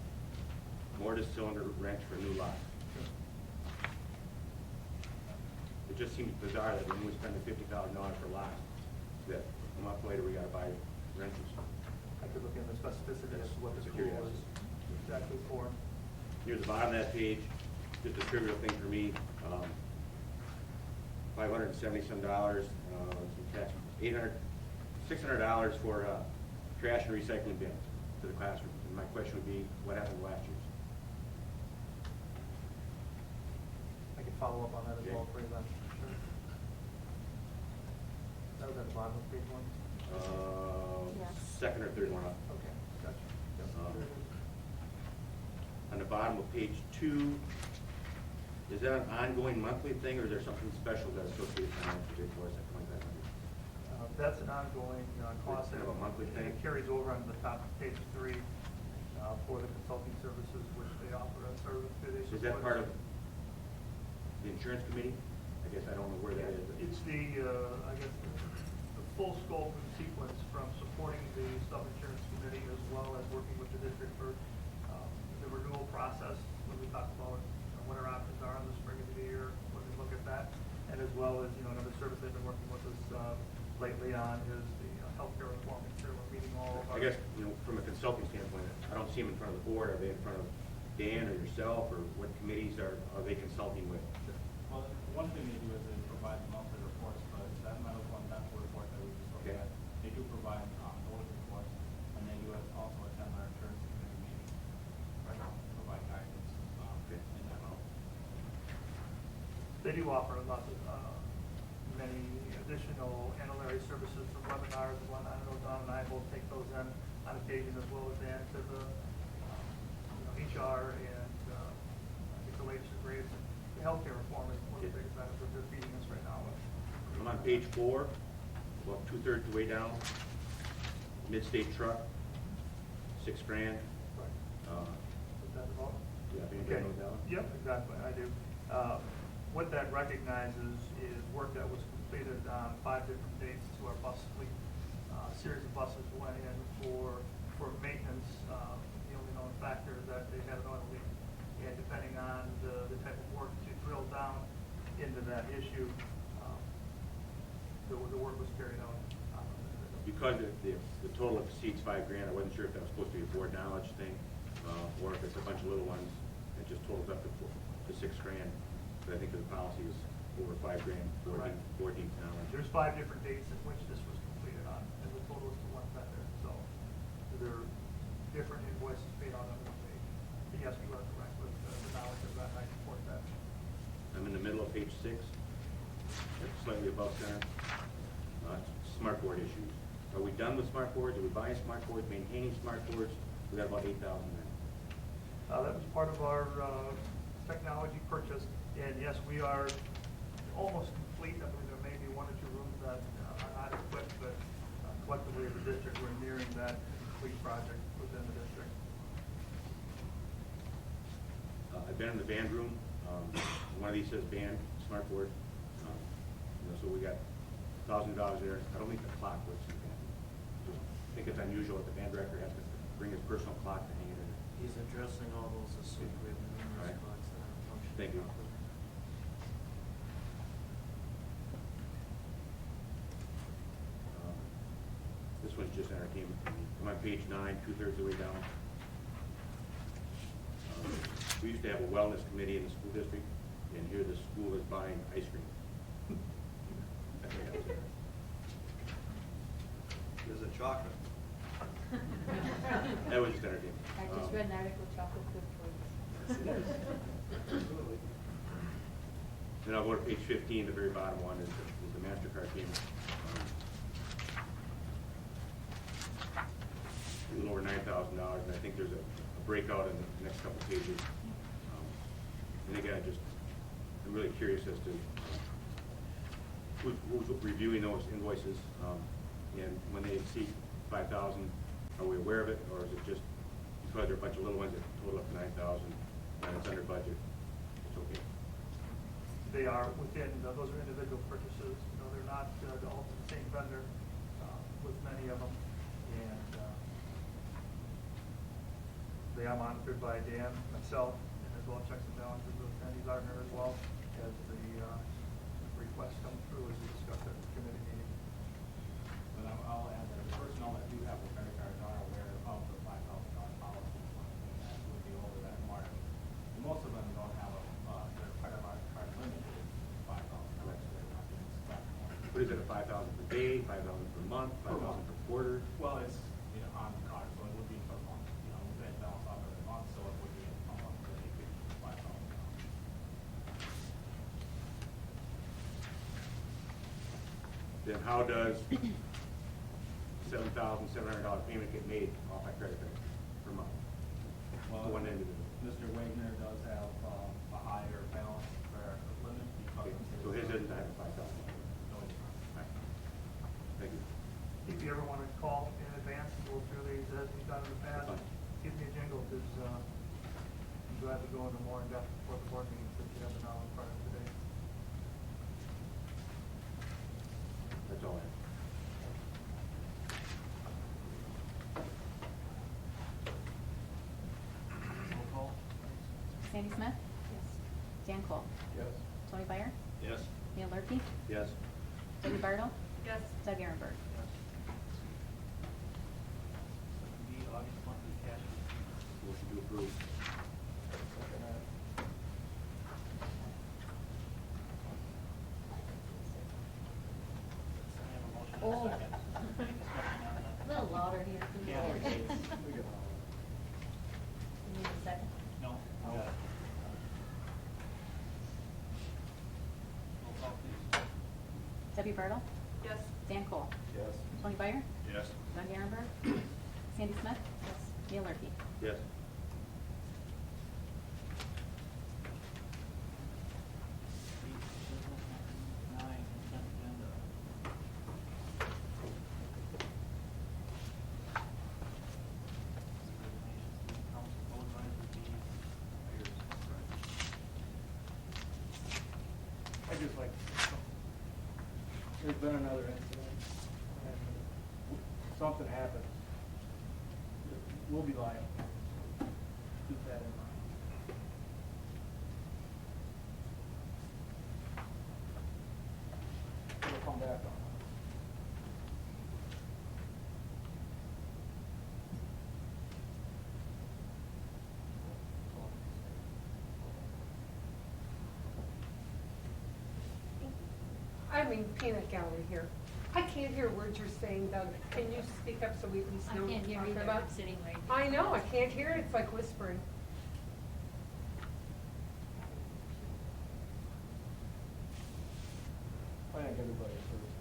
Mortise cylinder wrench for new locks. It just seems bizarre that when we spend the $50,000 for locks, that a month later we gotta buy wrenches. I could look in the specificity as to what the That's a school curiosity. was exactly for. Near the bottom of that page, just a trivial thing for me, $570-some, some tax, $600 for trash and recycling bins to the classroom. And my question would be, what happened last year's? I can follow up on that as Okay. well for you then. Sure. That was at the bottom of page 1? Yeah. Second or third one up. Okay, gotcha. Yep, Um, there it is. On the bottom of page 2, is that an ongoing monthly thing, or is there something special that's associated with financial for us at 2,500? That's an ongoing cost. Kind of a monthly and thing? It carries over on the top of page 3 for the consulting services which they offer us, or they Is that support part us. of the insurance committee? I guess I don't know where that is. but- It's the, I guess, the full scope and sequence from supporting the sub-insurance committee as well as working with the district for the renewal process, when we talk about what our options are in the spring of the year, when we look at that, and as well as, another service they've been working with us lately on is the healthcare reform. We're meeting all of our. I guess, from a consulting standpoint, I don't see them in front of the board. Are they in front of Dan or yourself, or what committees are they consulting with? Well, one thing they do is they provide monthly reports, but that medical and dental report that we just looked Okay. at, they do provide those reports, and they do also attend our insurance committee meeting, provide guidance Okay. in that role. They do offer lots of, many additional ancillary services from webinars and whatnot. I know Don and I both take those in on occasion as well as Dan to the, HR and, I think the latest and greatest. The healthcare reform is one of the biggest items that they're feeding us right now with. I'm on page 4, about 2/3 the way down. Mid-state truck, $6,000. Is that about? Yeah, if anybody Okay. knows that one. Yep, exactly, I do. What that recognizes is work that was completed on 5 different dates to our bus fleet. Series of buses went in for maintenance. The only known factor is that they had an oil leak. And depending on the type of work to drill down into that issue, the work was carried out. The because the total exceeds $5,000, I wasn't sure if that was supposed to be a board knowledge thing, or if it's a bunch of little ones, it just totals up to $6,000. But I think the policy is over $5,000, Right. 14 knowledge. There's 5 different dates at which this was completed on, and the total is to one vendor, so there are different invoices paid out on one page. But yes, you are correct with the knowledge of that, and I support that. I'm in the middle of page 6, it's slightly above center. Smart board issues. Are we done with smart boards? Are we buying smart boards, maintaining smart boards? We got about 8,000 there. That was part of our technology purchase, and yes, we are almost complete. I believe there may be 1 or 2 rooms that are not equipped, but collectively as a district, we're nearing that complete project within the district. I've been in the band room. One of these says band, smart board. So we got $1,000 there. I don't think the clock works in the band. I think it's unusual that the band director has to bring his personal clock to hang it in. He's addressing all those this week. We have numerous Right. clocks that aren't functioning. Thank you. properly. This one's just entertainment for me. I'm on page 9, 2/3 of the way down. We used to have a wellness committee in the school district, and here the school is buying ice cream. That's what happens there. Is it chocolate? That was just entertainment. I just read an article, chocolate good for you. Yes, it is. Absolutely. Then I'll go to page 15, the very bottom one is the MasterCard payment. A little over $9,000, and I think there's a breakout in the next couple pages. And again, I'm really curious as to who's reviewing those invoices, and when they exceed 5,000, are we aware of it, or is it just because there are a bunch of little ones that total up to 9,000 and it's under budget? It's okay. They are within, those are individual purchases. They're not all from the same vendor with many of them. And they are monitored by Dan, myself, and as well checks and balances with Brandi Gardner as well as the requests come through as we discussed at the committee meeting. But I'll add that the personnel that do have the credit cards are aware of the $5,000 policy, and that would be over that mark. And most of them don't have their credit card limit is $5,000, so they're not getting stuck on. What is it, a 5,000 per day, 5,000 per month, 5,000 per quarter? Well, it's, on the card, so it would be per month, we pay balance off every month, so it would be a month that it could be $5,000. Then how does $7,700 payment get made off my credit card per month? Well, One individual. Mr. Wagner does have a higher balance for limit because. So his isn't to have a 5,000. No, it's not. Thank you. If you ever want to call in advance, go through these as we've done in the past, That's fine. give me a jingle, because I'm glad to go into more in-depth before the board meeting, since you have the knowledge part of today. That's all I have. Roll call. Sandy Smith? Yes. Dan Cole? Yes. Tony Byer? Yes. Neil Loehrke? Yes. Debbie Bartle? Yes. Doug Ehrenberg? Yes. Section B, August monthly cash receipt. Motion to approve. I have a motion and a Oh. second. Discussion on A little louder here, please. Yeah, there it is. You need a second? No. Got it. Roll call, please. Debbie Bartle? Yes. Dan Cole? Yes. Tony Byer? Yes. Doug Ehrenberg? Sandy Smith? Yes. Neil Loehrke? Yes. Nine, consent agenda. Resignations, council co-advisor, I'd just like, there's been another incident, and something happens, we'll be liable. Keep that in mind. We'll come back on I'm in peanut gallery here. I can't hear words you're saying, Doug. Can you speak up so we at least I know what can't you're hear talking either, about? I'm sitting right here. I know, I can't hear it. It's like whispering. I think everybody first.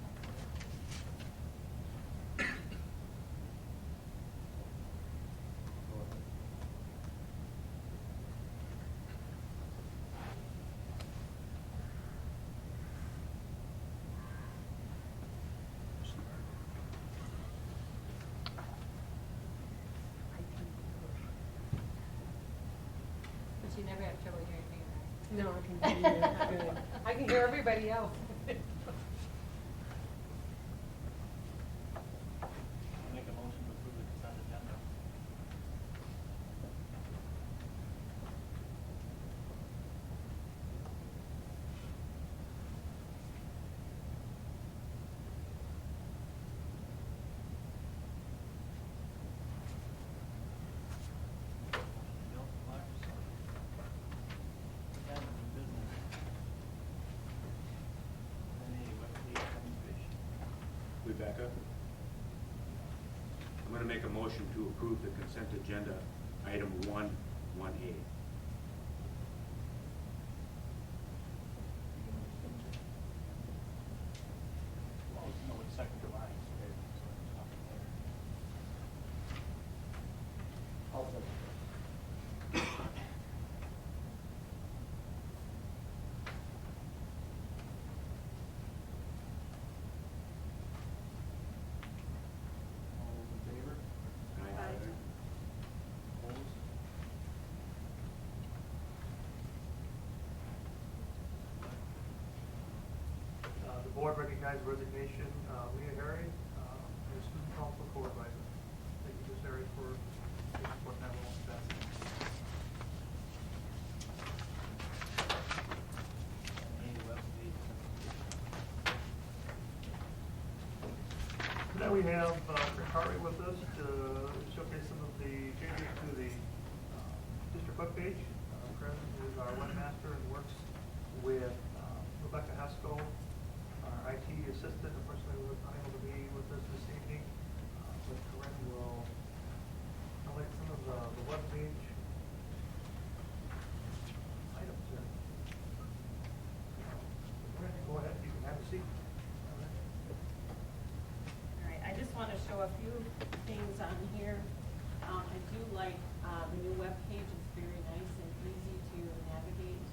But you never have trouble hearing me, right? No, I can hear you. Good. I can hear everybody else. I'll make a motion to approve the consent agenda. Bill, Black, Again, new business. A.Web Administration. Weyauwega. I'm gonna make a motion to approve the consent agenda, item 1A. Well, no, it's second to mine, so okay, so it's up there. I'll second. All those in favor? Opposed? The board recognized resignation, Leahy, as student council co-advisor. Thank you, Ms. Harry, for supporting that role. A.Web Now we have Rick with us to showcase some of the changes to the district webpage. Present is our webmaster and works with Rebecca Haskell, our IT assistant. Unfortunately, was unable to be with us this evening, but Corinne will highlight some of the webpage items here. Corinne, go ahead, you can have a seat. All right, I just want to show a few things on here. I do like the new webpage. It's very nice and easy to navigate,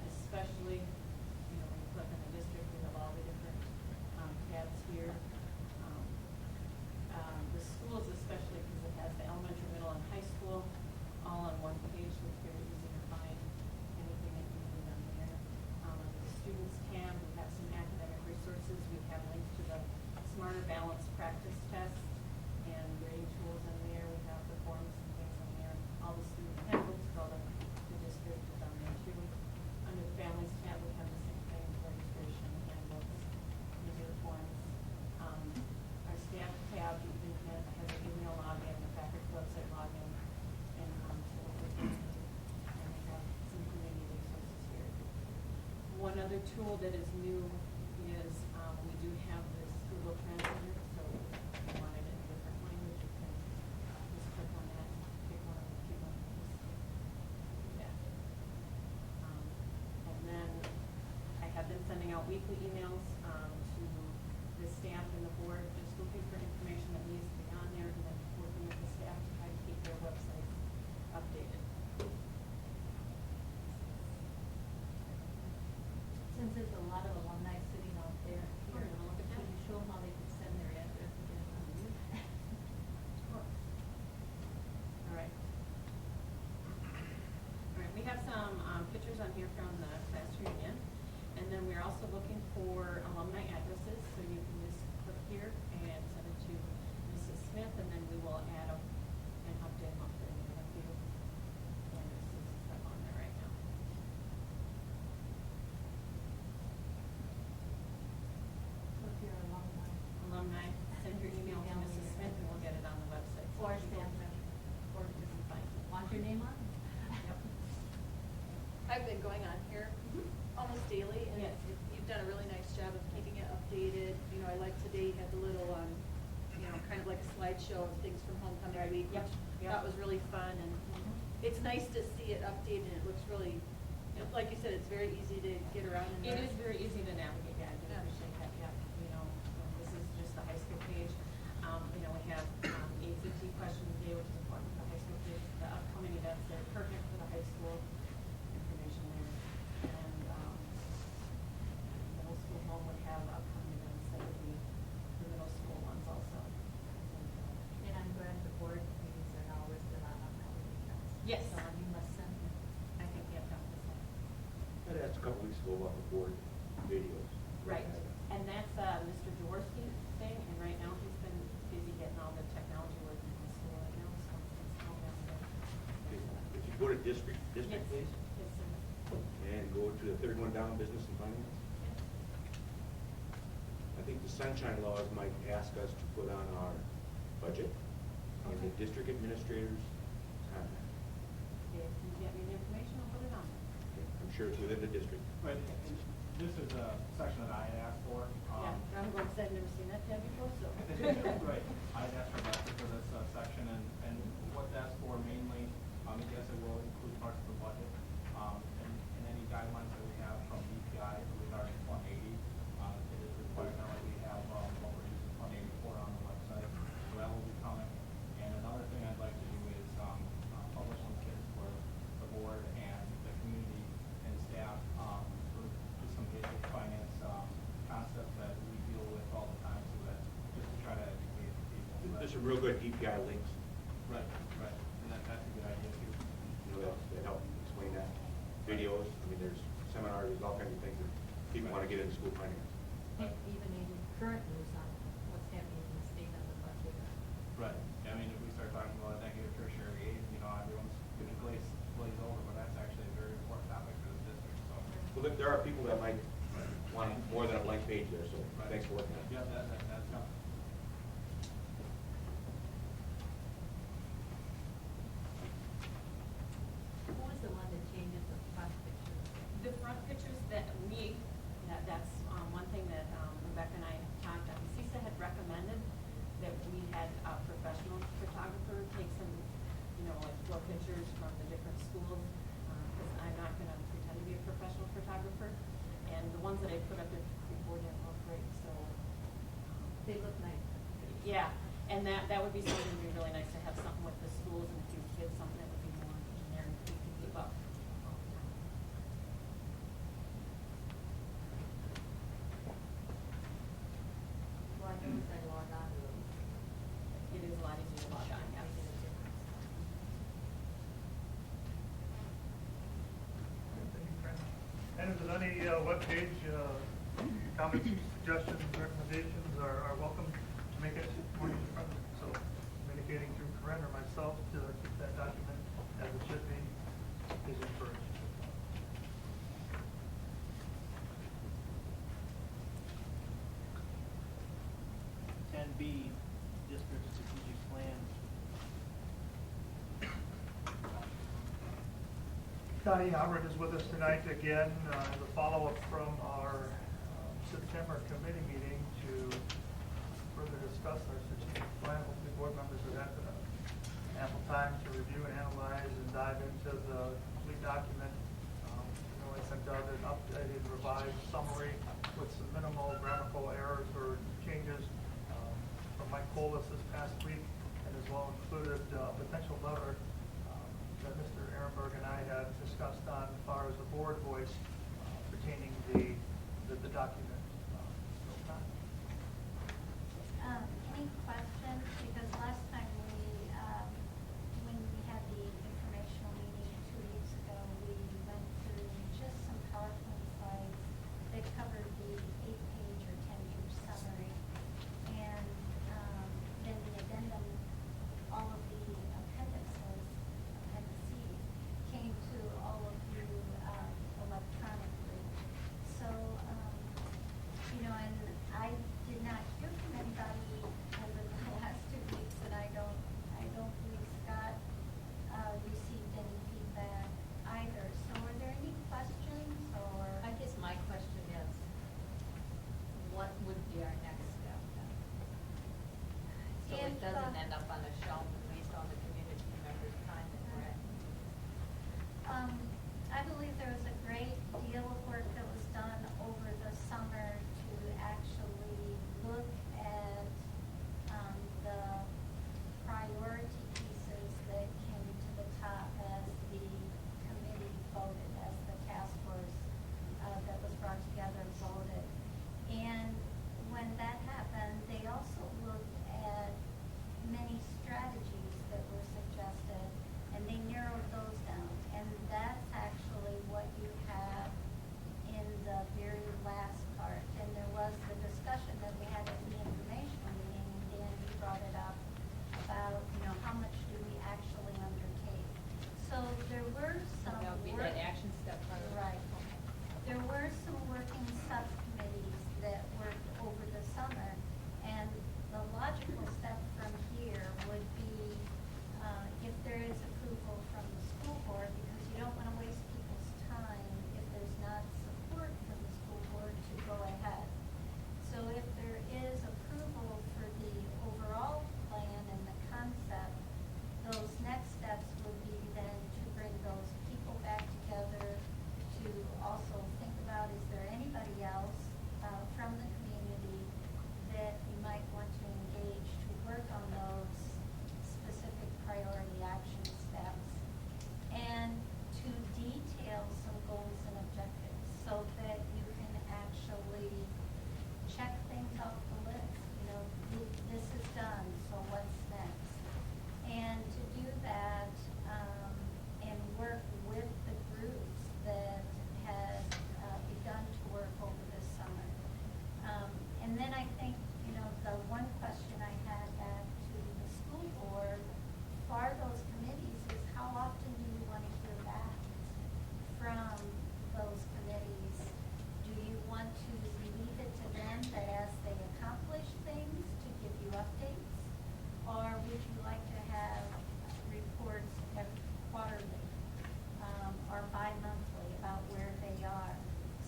especially, you know, when you click on the district, we have all the different tabs here. The schools especially, because it has the elementary, middle, and high school all on one page, so it's very easy to find anything that you need on there. Under the students tab, we have some academic resources. We have links to the Smarter Balance practice test and grading tools in there. We have the forms and things on there. All the student handbooks for the district is on there too. Under the families tab, we have the same thing, registration, handbooks, user forms. Our staff tab even has an email login, the faculty website login, and and we have some community resources here. One other tool that is new is we do have this Google Translator, so if you want it in a different language, you can just click on that, pick one of the key ones, just do that. And then I have been sending out weekly emails to the staff and the board, just looking for information that needs to be on there, and then working with the staff to try to keep their websites updated. Since there's a lot of alumni sitting out there Oh, here, you wanna look at could that? you show them how they can send their address and get it on you? All right. All right, we have some pictures on here from the class reunion, and then we're also looking for alumni addresses, so you can just click here and send it to Mrs. Smith, and then we will add them and update them up there. We have a few addresses up on there right now. So if you're alumni. Alumni, send your email to Mrs. Smith, and we'll get it on the website. So Or people staff member, or can find it. want your name on? Yep. I've been going on here almost daily, and Yes. you've done a really nice job of slideshow of things from homecoming week, Yep, which yep. that was really fun, and it's nice to see it updated, and it looks really, like you said, it's very easy to get around in It there. is very easy to navigate, yeah, I do Yeah. appreciate that, yeah, this is just the high school page. We have, 850 question a day, which is important for the high school kids, the upcoming events, they're perfect for the high school information there. And, middle school home would have upcoming events that would be the middle school ones also. And I'm glad the board meetings are now listed on upcoming events. Yes. So I mean, listen, I think you have done this one. I asked a couple weeks ago about the board videos. Right, and that's Mr. Jaworski's thing, and right now he's been busy getting all the technology working in the school right now, so it's all down there. If you go to district, Yes, please, yes, sir. and go to the third one down, business and finance. I think the sunshine laws might ask us to put on our budget and the district administrators contact. If you get me the information, I'll put it on there. I'm sure it's within the district. But this is a section that I had asked for. Yeah, I'm going to say I've never seen that tab before, so. Right, I'd asked for that for this section, and what that's for mainly, yes, it will include parts of the budget, and any guidelines that we have from DPI regarding Fund 80. It is required now that we have what we're using Fund 80 for on the website, so that will be coming. And another thing I'd like to do is publish some kits for the board and the community and staff for just some basic finance concepts that we deal with all the time, so that just to try to educate people. There's some real good DPI links, Right, and that's a good idea too. that help explain that. Videos, I mean, there's seminars, there's all kinds of things that people want to get into school finance. and even in current news on what's happening in the state on the budget. Right, I mean, if we start talking about negative tertiary aid, everyone's gonna glaze over, but that's actually a very important topic for the district, so. Well, there are people that might want more than a blank page there, so Right. thanks for working on it. Yeah, that's coming. Who was the one that changes the front picture? The front pictures that's one thing that Rebecca and I talked on. CESA had recommended that we had a professional photographer take some, like floor pictures from the different schools, because I'm not gonna pretend to be a professional photographer. And the ones that I put up there before didn't look great, so. They look nice. Yeah, and that would be something that would be really nice to have something with the schools and a few kids, something that would be more generic, we could keep up. Well, I noticed I logged on to them. It is a lot easier to log on, yes. And if there's any webpage comments, suggestions, recommendations are welcome to make it more user-friendly. So communicating through Corinne or myself to keep that document as it should be is encouraged. 10B, district strategic plan. Dain is with us tonight again, as a follow-up from our September committee meeting to further discuss our strategic plan. Hopefully board members have had ample time to review and analyze and dive into the complete document. I sent out an updated revised summary with some minimal grammatical errors or changes from Mike Colas this past week, and as well included a potential letter that Mr. Ehrenberg and I had discussed on as far as the board voice pertaining the document. Any questions? Because last time when we had the informational meeting 2 weeks ago, we went through just some PowerPoint slides that covered the 8-page or 10-page summary. And then the addendum, all of the appendices came to all of you electronically. So, and I did not hear from anybody over the won't end up on a shelf and waste all the community members' time that we're at. I believe there was a great deal of work that was done over the summer to actually look at the priority pieces that came to the top as the committee voted, as the task force that was brought together voted. And when that happened, they also looked at many strategies that were suggested, and they narrowed those down. And that's actually what you have in the very last part. And there was the discussion that we had at the informational meeting, and Dan, you brought it up about, how much do we actually undertake. So there were some That would be that action step part of it. Right. There were some working subcommittees that worked over the summer, and the logical step from here would be if there is approval from the school board, because you don't want to waste people's time if there's not support from the school board to go ahead. So if there is approval for the overall plan and the concept, those next steps would be then to bring those people back together to also think about, is there anybody else from the community that you might want to engage to work on those specific priority action steps, and to detail some goals and objectives so that you can actually check things off the list. This is done, so what's next? And to do that and work with the groups that had begun to work over this summer. And then I think, the one question I had back to the school board for those committees is, how often do you want to hear back from those committees? Do you want to leave it to them that as they accomplish things to give you updates? Or would you like to have reports every quarterly or bi-monthly about where they are?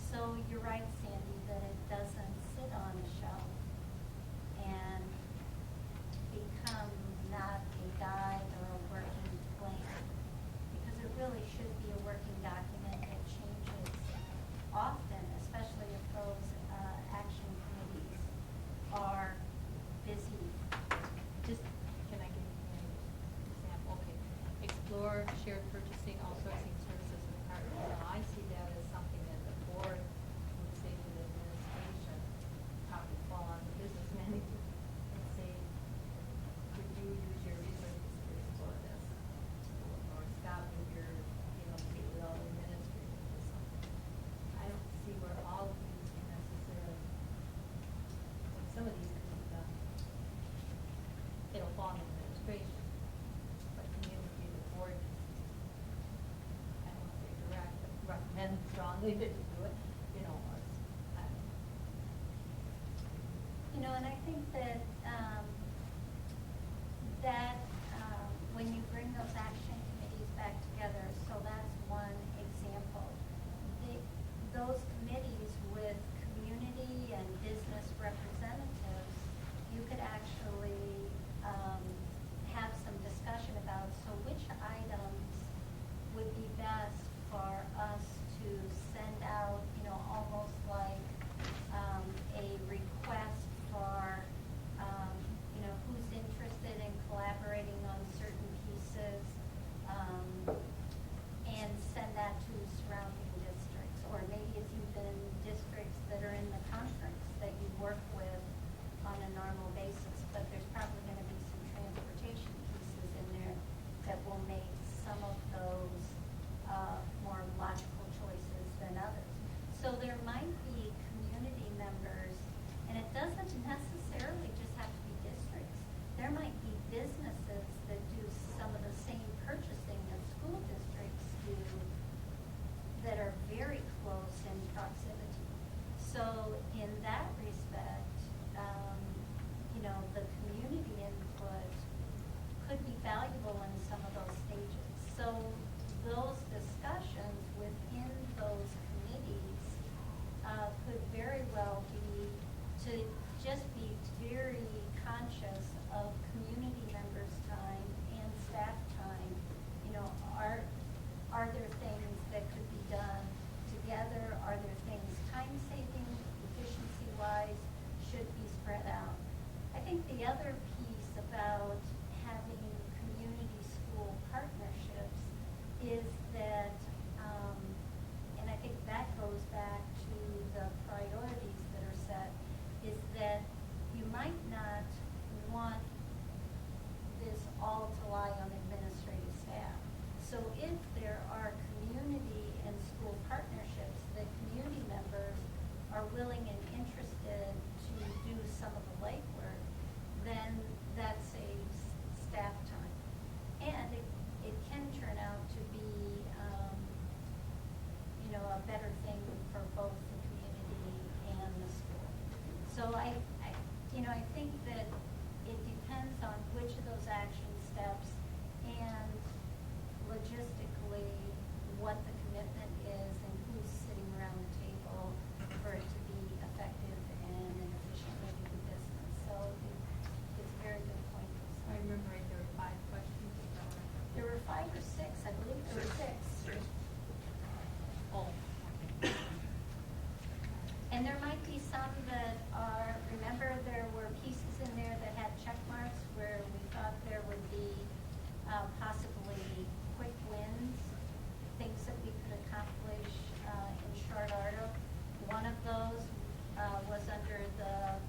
So you're right, Sandy, that it doesn't sit on a shelf and become not a guide or a working plan, because it really should be a working document that changes often, especially if those action committees are busy. Just, can I give you an example? Okay. Explore shared purchasing, outsourcing services with partners. Now, I see that as something that the board would say to the administration, probably fall on the business manager and say, could you use your resources to explore this? Or Scott, with your, get with all the administrators or something. I don't see where all of these can necessarily, some of these could be done. It'll fall on the administration, but community, the board, I don't say direct, but recommend strongly that you do it, or, I don't know. And I think that when you bring those action committees back together, so that's one example. Those committees with community and business representatives, you could actually have some discussion about, so which items would be best for us to send out, almost like a request for were six. Oh. And there might be some that are, remember there were pieces in there that had check marks where we thought there would be possibly quick wins, things that we could accomplish in short order. One of those was under the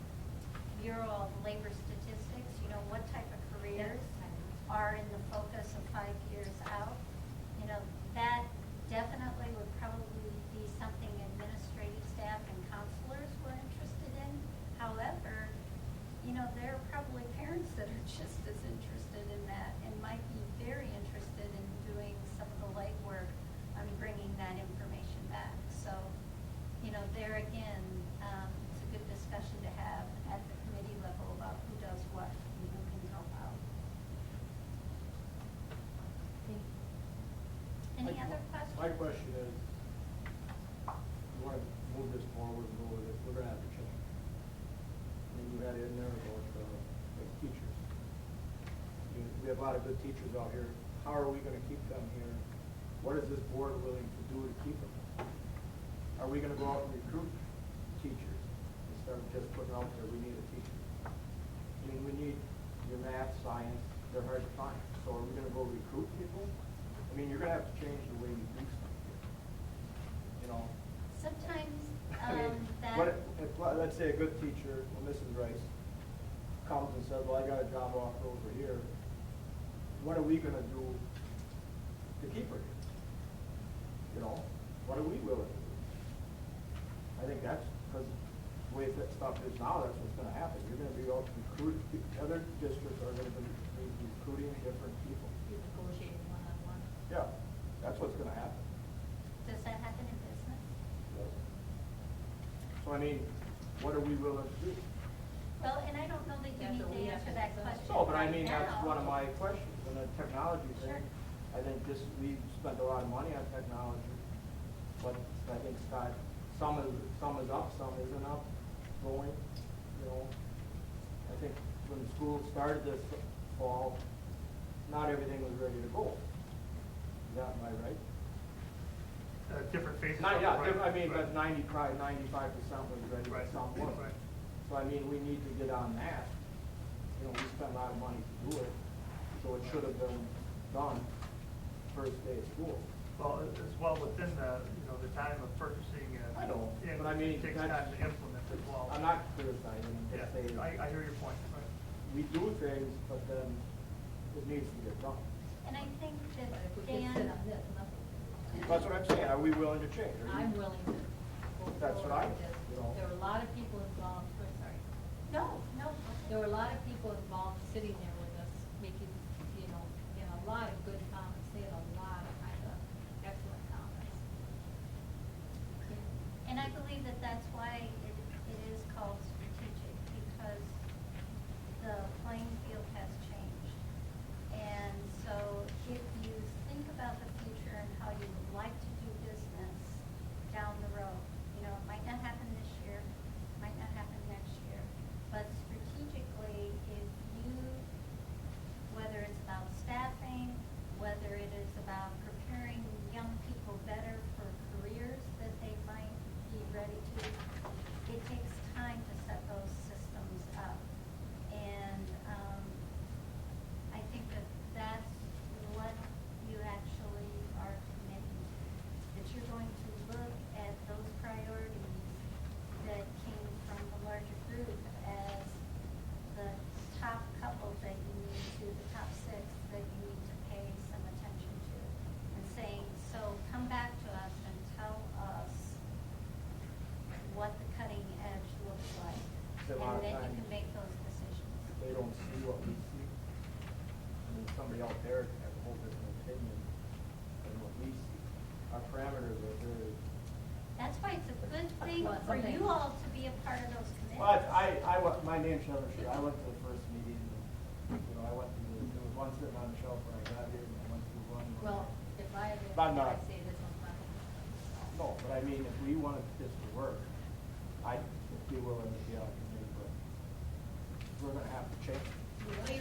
Bureau of Labor Statistics, you know, what type of careers are in the focus of 5 years out. You know, that definitely would probably be something administrative staff and counselors were interested in. However, you know, there are probably parents that are just as interested in that and might be very interested in doing some of the legwork on bringing that information back. So, you know, there again, it's a good discussion to have at the committee level about who does what and who can help out. Any other questions? My question is, you want to move this forward and go with it, we're going to have to change. I mean, you had in there about like teachers. We have a lot of good teachers out here. How are we going to keep them here? What is this board willing to do to keep them? Are we going to go out and recruit teachers instead of just putting out there, we need a teacher? I mean, we need your math, science, they're hard to find. So are we going to go recruit people? I mean, you're going to have to change the way you do stuff here. You know? Sometimes I mean, let's say a good teacher, well, Mrs. Rice, comes and says, well, I got a job offer over here. What are we going to do to keep her here? You know? What are we willing to do? I think that's, because the way that stuff is now, that's what's going to happen. You're going to be out recruiting, other districts are going to be recruiting different people. You're negotiating one-on-one. Yeah, that's what's going to happen. Does that happen in business? So I mean, what are we willing to do? Well, and I don't know that you That's need what to we have answer to that decide. question No, but I right mean, that's now. one of my questions, and the technology thing. Sure. I think we spent a lot of money on technology, but I think Scott, some is up, some isn't up, going, you know. I think when school started this fall, not everything was ready to go. Is that, am I right? Different phases. Not, of yeah, it, right, I mean, right. but 95% was ready, but Right, some wasn't. right. So I mean, we need to get on that. You know, we spent a lot of money to do it, so it should have been done first day of school. Well, as well within the time of purchasing and. I know, and but I mean, it takes that's- time to implement as well. I'm not criticizing, I'm Yeah, just saying. I hear your point, right. We do things, but then it needs to get done. And I think that But if we Dan, can sit on this, nothing. That's what I'm saying, are we willing to change? Are you- I'm willing to go That's what I- forward with this. you know. There were a lot of people involved, I'm sorry. no. There were a lot of people involved sitting there with us, making, and a lot of good comments. They had a lot of excellent comments. And I believe that that's why it is called strategic, because the playing field has changed. And so if you think about the future and how you would like to do business down the road, it might not happen this year, might not happen next year, but strategically, if you, whether it's about staffing, whether it is about preparing young people better for careers that they might be ready to, it takes time to set those systems up. And I think that that's what you actually are committing to, that you're going to look at those priorities that came from the larger group as the top couple that you need to, the top 6 that you need to pay some attention to, and saying, so come back to us and tell us what the cutting edge looks like, So a lot and of then you times can make those decisions. They don't see what we see. I mean, somebody out there can have a whole different opinion than what we see. Our parameters are very. That's why it's a good thing Well, for something- you all to be a part of those committees. Well, my name's Trevor Sher. I went to the first meeting, and, I went to, there was one sitting on the shelf when I got here, and I went to one. Well, if I had, But not- I'd say this one's not. No, but I mean, if we wanted this to work, I'd be willing to be on a committee, but we're gonna have to change.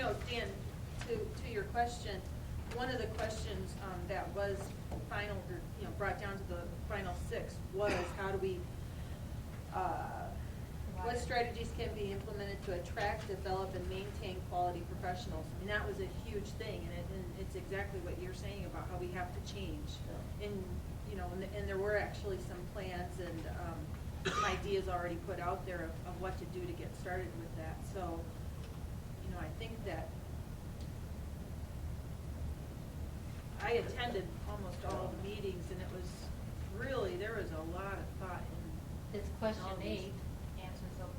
Well, Dan, to your question, one of the questions, that was final, or, brought down to the final 6 was how do we, what strategies can be implemented to attract, develop, and maintain quality professionals? And that was a huge thing, and it's exactly what you're saying about how we have to change. And, and there were actually some plans and, ideas already put out there of what to do to get started with that. So, I think that I attended almost all the meetings, and it was really, there was a lot of thought in. It's question all these. 8, answers of,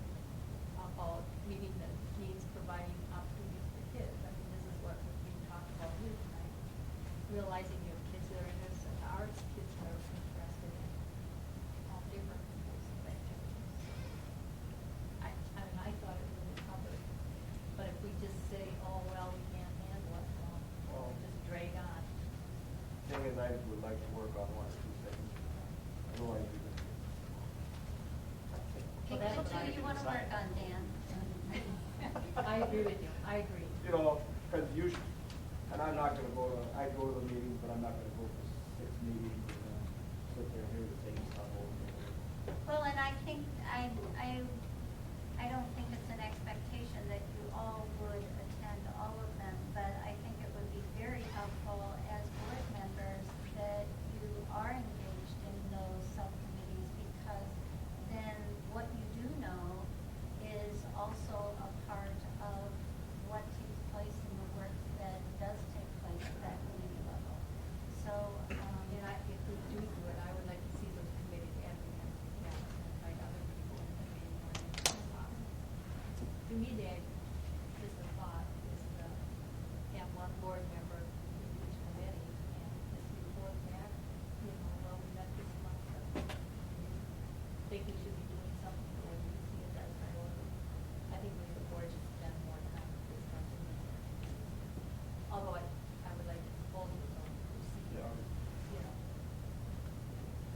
about meeting the needs, providing opportunities for kids. I mean, this is what we talked about here tonight. Realizing you have kids that are interested in arts, kids that are interested in all different types of activities. I mean, I thought it really covered. But if we just say, oh, well, we can't handle it, well, Well, just drag on. Thing is, I would like to work on 1 or 2 things. I know I do this. Pick the two you want to work on, Dan. I agree with you, I agree. Because usually, and I'm not gonna go to, I go to the meetings, but I'm not gonna go to 6 meetings and then sit there and hear the same stuff over and over. Well, and I think, I don't think it's an expectation that you all would attend all of them, but I think it would be very helpful as board members that you are engaged in those subcommittees, because then what you do know is also a part of what takes place in the work that does take place at that committee level. So, And if we do it, I would like to see those committees advertised, and find other people in the meeting. To me, just a thought is to have 1 board member in each committee, and just report back, well, we met this month, think we should be doing something, or we see it as priority. I think we, the board, should spend more time discussing it. Although I would like to expose it on procedures,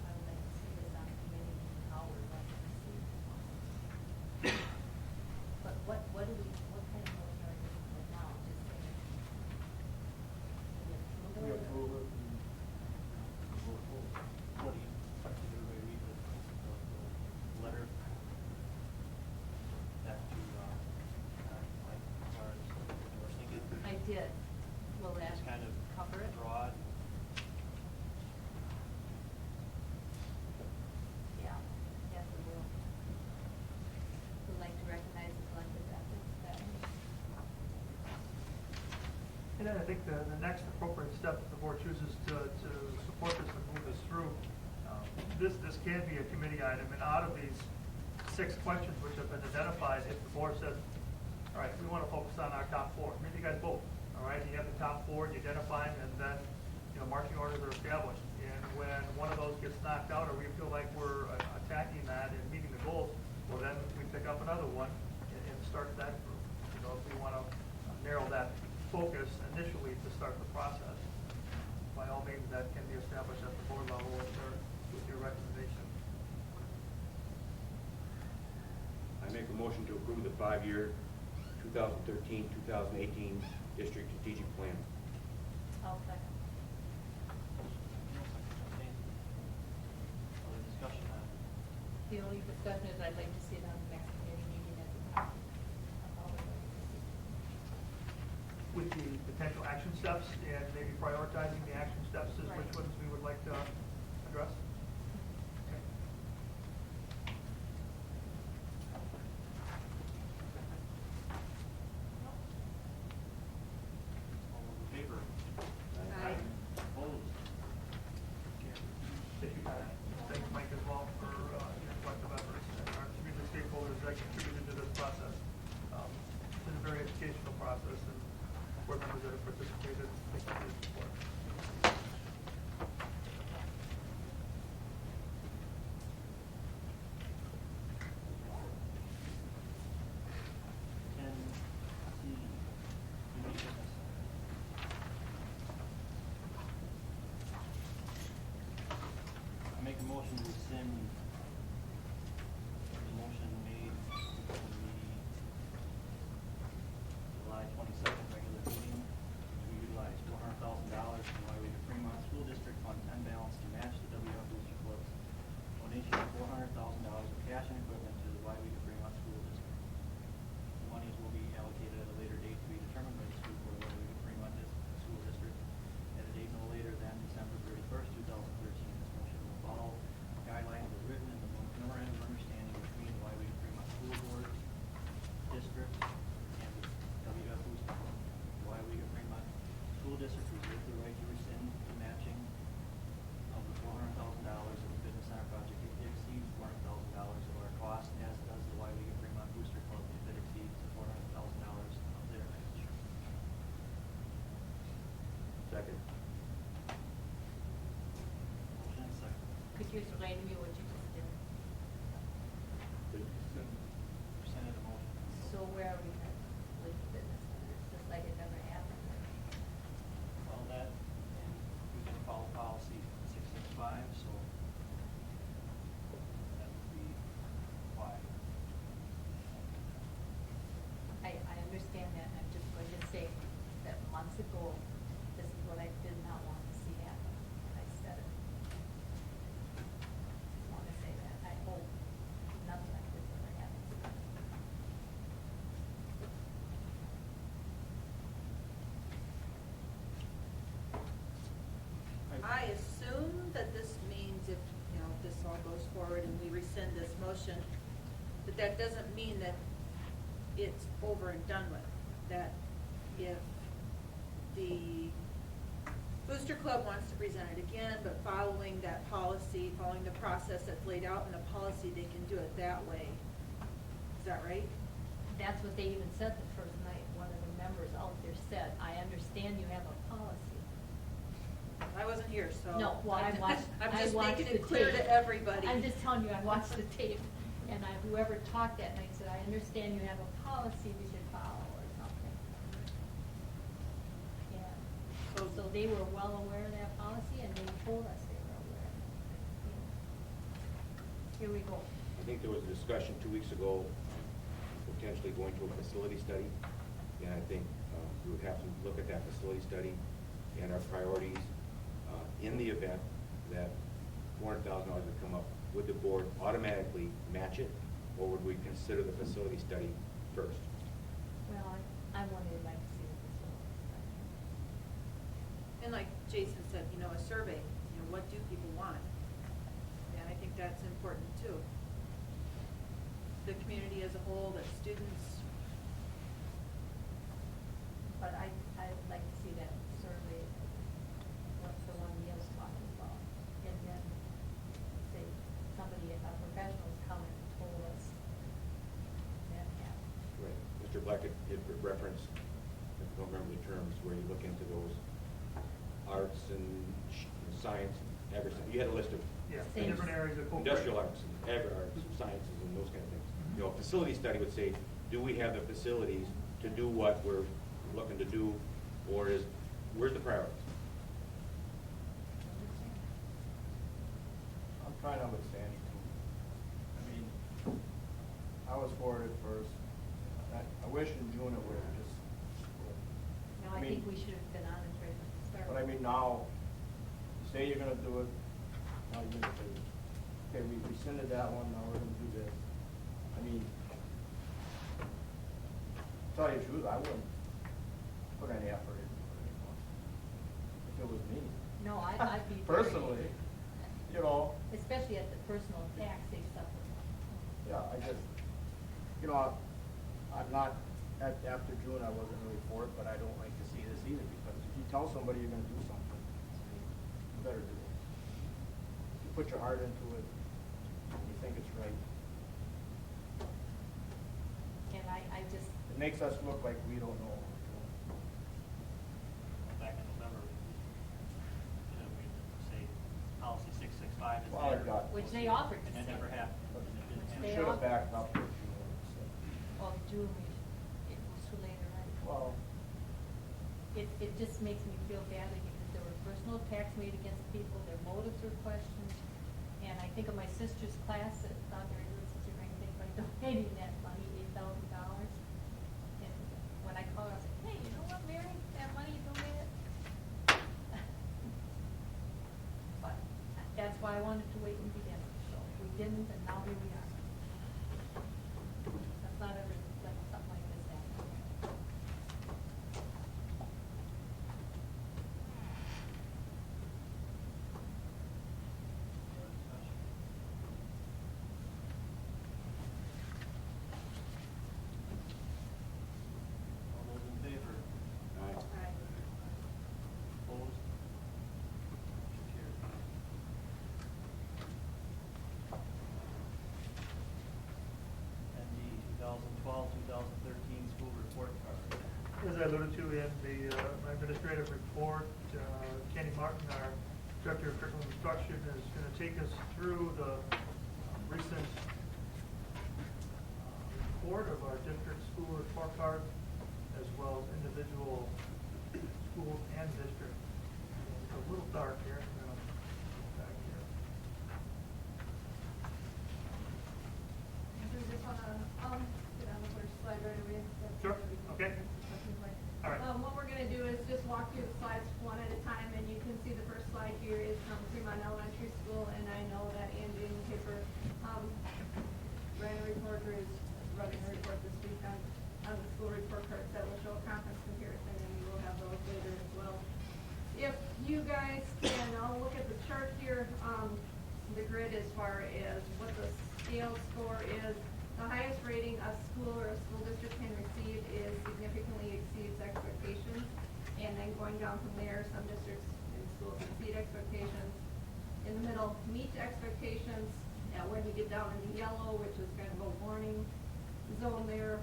I would like to see this on committee, and how we're going to proceed. But what kind of motion are you looking for now? Just saying. We approve it and go forward. What do you, did everybody read the letter? That to, like, as far as endorsing it? I did. Will that It's kind of cover it? broad. Yeah, yes, it will. Would like to recognize the collective efforts that. And then I think the next appropriate step, if the board chooses to support this and move this through, this can be a committee item, and out of these 6 questions which have been identified, if the board says, all right, we want to focus on our top 4, maybe you guys vote, all right, you have the top 4, you identify them, and then, marching orders are established. And when one of those gets knocked out, or we feel like we're attacking that and meeting the goals, well, then we pick up another one and start that group. If we want to narrow that focus initially to start the process, by all means, that can be established at the board level with your recommendation. I make a motion to approve the 5-year 2013-2018 district strategic plan. I'll second. Other discussion on it? The only discussion is I'd like to see it on the next committee meeting at the time. That's all we're going to see. With the potential action steps and maybe prioritizing the action steps as which ones we would like to address. Okay. All those in favor? Aye. Opposed? Thank you, Pat. Thanks, Mike, as well, for your collective efforts and our community stakeholders that contributed to this process. It's been a very educational process, and board members that have participated, thank you for your support. I make a motion to rescind the motion made for the July 22nd regular meeting to utilize $400,000 Second. Motion and second. Could you explain to me what you just did? Rescinded the motion. So where are we at with fitness centers, just like it never happened? Well, that, and we can follow policy 665, so that would be why. I understand that, and I'm just going to say that months ago, this is what I did not want to see happen, and I said it. Just want to say that, I hope nothing like this ever happens again. I assume that this means if, this all goes forward and we rescind this motion, but that doesn't mean that it's over and done with. That if the Booster Club wants to present it again, but following that policy, following the process that's laid out in the policy, they can do it that way. Is that right? That's what they even said the first night, one of the members out there said, I understand you have a policy. I wasn't here, so. No, well, I watched, I'm I just watched making the it clear tape. to everybody. I'm just telling you, I watched the tape, and whoever talked that night said, I understand you have a policy we should follow or something. Yeah, so they were well aware of that policy, and they told us they were aware of it. Here we go. I think there was a discussion 2 weeks ago, potentially going to a facility study. And I think we would have to look at that facility study and our priorities in the event that $400,000 would come up. Would the board automatically match it, or would we consider the facility study first? Well, I wanted to like to see the facility study. And like Jason said, a survey, what do people want? And I think that's important too. The community as a whole, the students. But I'd like to see that survey, what the one Neil's talking about, and then say, somebody, a professional's come and told us that happened. Right. Mr. Bleck had referenced, I don't remember the terms, where you look into those arts and science, agri-science. You had a list of Yeah, the different areas of. industrial arts, and agri-arts, sciences, and those kind of things. A facility study would say, do we have the facilities to do what we're looking to do, or where's the priorities? I'm trying to understand you too. I mean, I was for it at first. I wish in June it would have just. No, I think we should have been honest right from the start. But I mean, now, you say you're gonna do it, now you're gonna do it. Okay, we rescinded that one, now we're gonna do this. I mean, to tell you the truth, I wouldn't put any effort into it anymore. If it was me. No, I'd be. Personally, Especially at the personal tax they suffer. yeah, I just, I'm not, after June, I wasn't really for it, but I don't like to see this either, because if you tell somebody you're gonna do something, you better do it. If you put your heart into it, and you think it's right, And I just, it makes us look like we don't know what we're doing. Back in November, we say policy 665 is Well, there. it got. which they offered to And it say. never happened. And it didn't We happen. They should have all- backed up if you were, so. Well, June, it was too late already. Well, It just makes me feel badly because there were personal attacks made against people, their motives were questioned. And I think of my sister's class that thought they were doing such a great thing by donating that money, $8,000. And when I called her, I said, hey, you know what, Mary, that money you donated? But that's why I wanted to wait and begin. So we didn't, and now here we are. That's not ever like something like this happening. All those in favor? Aye. Opposed? Motion carries. I alluded to in the my administrative report, Kenny Martin, our Director of Curriculum Instruction, is going to take us through the recent report of our district school report card, as well as individual schools and districts. It's a little dark here. I'm going to go back here. Do you just want to, get on the first slide right away? Sure, okay. All right. What we're gonna do is just walk through the slides one at a time, and you can see the first slide here is from Fremont Elementary School, and I know that Andy in the paper, Brandi reporter is running a report this week on the school report cards that will show a conference comparison, and we will have those later as well. If you guys can all look at the chart here, the grid as far as what the scale score is, the highest rating a school or a school district can receive is significantly exceeds expectations. And then going down from there, some districts and schools exceed expectations. In the middle, meet expectations. And when you get down into yellow, which is kind of a warning zone there,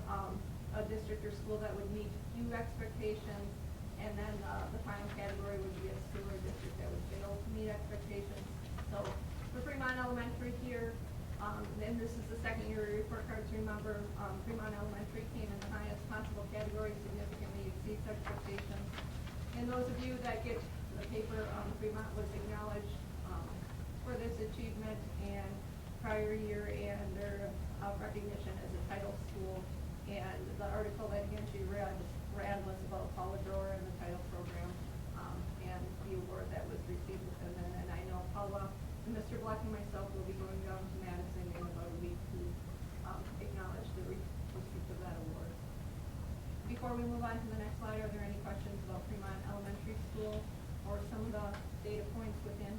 a district or school that would meet few expectations. And then the final category would be a school or district that would fail to meet expectations. So for Fremont Elementary here, and this is the second year report cards, remember, Fremont Elementary came in the highest possible category, significantly exceeds expectations. And those of you that get the paper, Fremont was acknowledged for this achievement and prior year and their recognition as a title school. And the article that Angie read was about Paula Drower and the title program and the award that was received within them. And I know Paula, Mr. Bleck and myself will be going down to Madison in about a week to acknowledge the receipt of that award. Before we move on to the next slide, are there any questions about Fremont Elementary School or some of the data points within?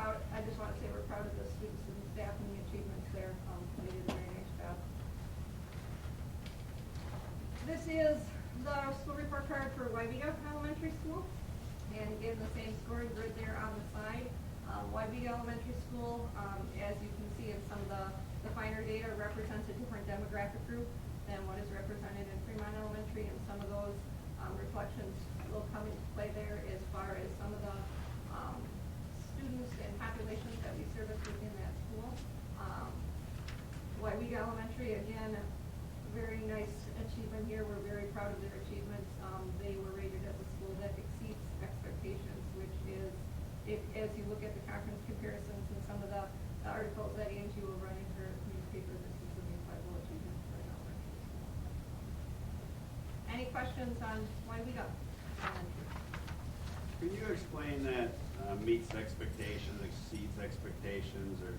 I just want to say we're proud of the students and staff and the achievements there. They did a very nice job. This is the school report card for Weyauwega Elementary School. And again, the same scoring grid there on the side. Weyauwega Elementary School, as you can see in some of the finer data, represents a different demographic group than what is represented in Fremont Elementary, and some of those reflections will come into play there as far as some of the students and populations that we service within that school. Weyauwega Elementary, again, very nice achievement here. We're very proud of their achievements. They were rated as a school that exceeds expectations, which is, as you look at the conference comparisons and some of the articles that Angie will run in her newspaper, this is an incredible achievement for an elementary school. Any questions on Weyauwega Elementary? Can you explain that meets expectations, exceeds expectations, or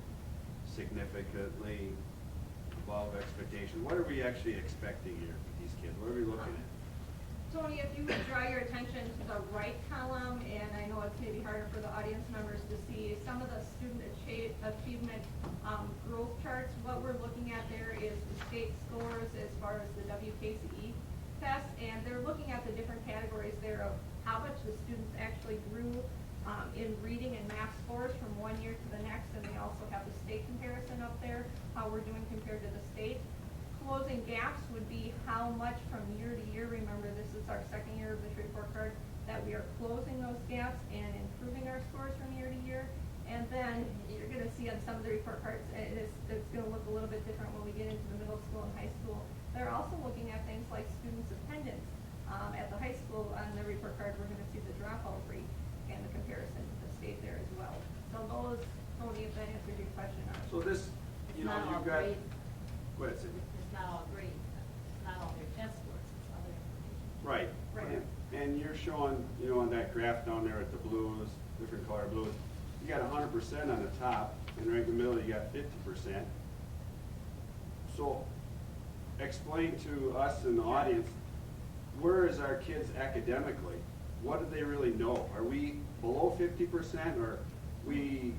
significantly above expectations? What are we actually expecting here with these kids? What are we looking at? Tony, if you would draw your attention to the right column, and I know it's maybe harder for the audience members to see, some of the student achievement growth charts. What we're looking at there is the state scores as far as the WKCE test, and they're looking at the different categories there of how much the students actually grew in reading and math scores from one year to the next, and they also have the state comparison up there, how we're doing compared to the state. Closing gaps would be how much from year to year. Remember, this is our second year of this report card, that we are closing those gaps and improving our scores from year to year. And then you're going to see on some of the report cards, it's going to look a little bit different when we get into the middle school and high school. They're also looking at things like students' attendance. At the high school, on the report card, we're going to see the dropout rate and the comparison to the state there as well. So those, Tony, if that answers your question. So this, you know, you've got. Go ahead, Cindy. Not all grades, not all their test scores, it's other information. Right. Right. And you're showing, you know, on that graph down there at the blues, different color blues, you got 100% on the top, and right in the middle you got 50%. So explain to us in the audience, where is our kids academically? What do they really know? Are we below 50%, or we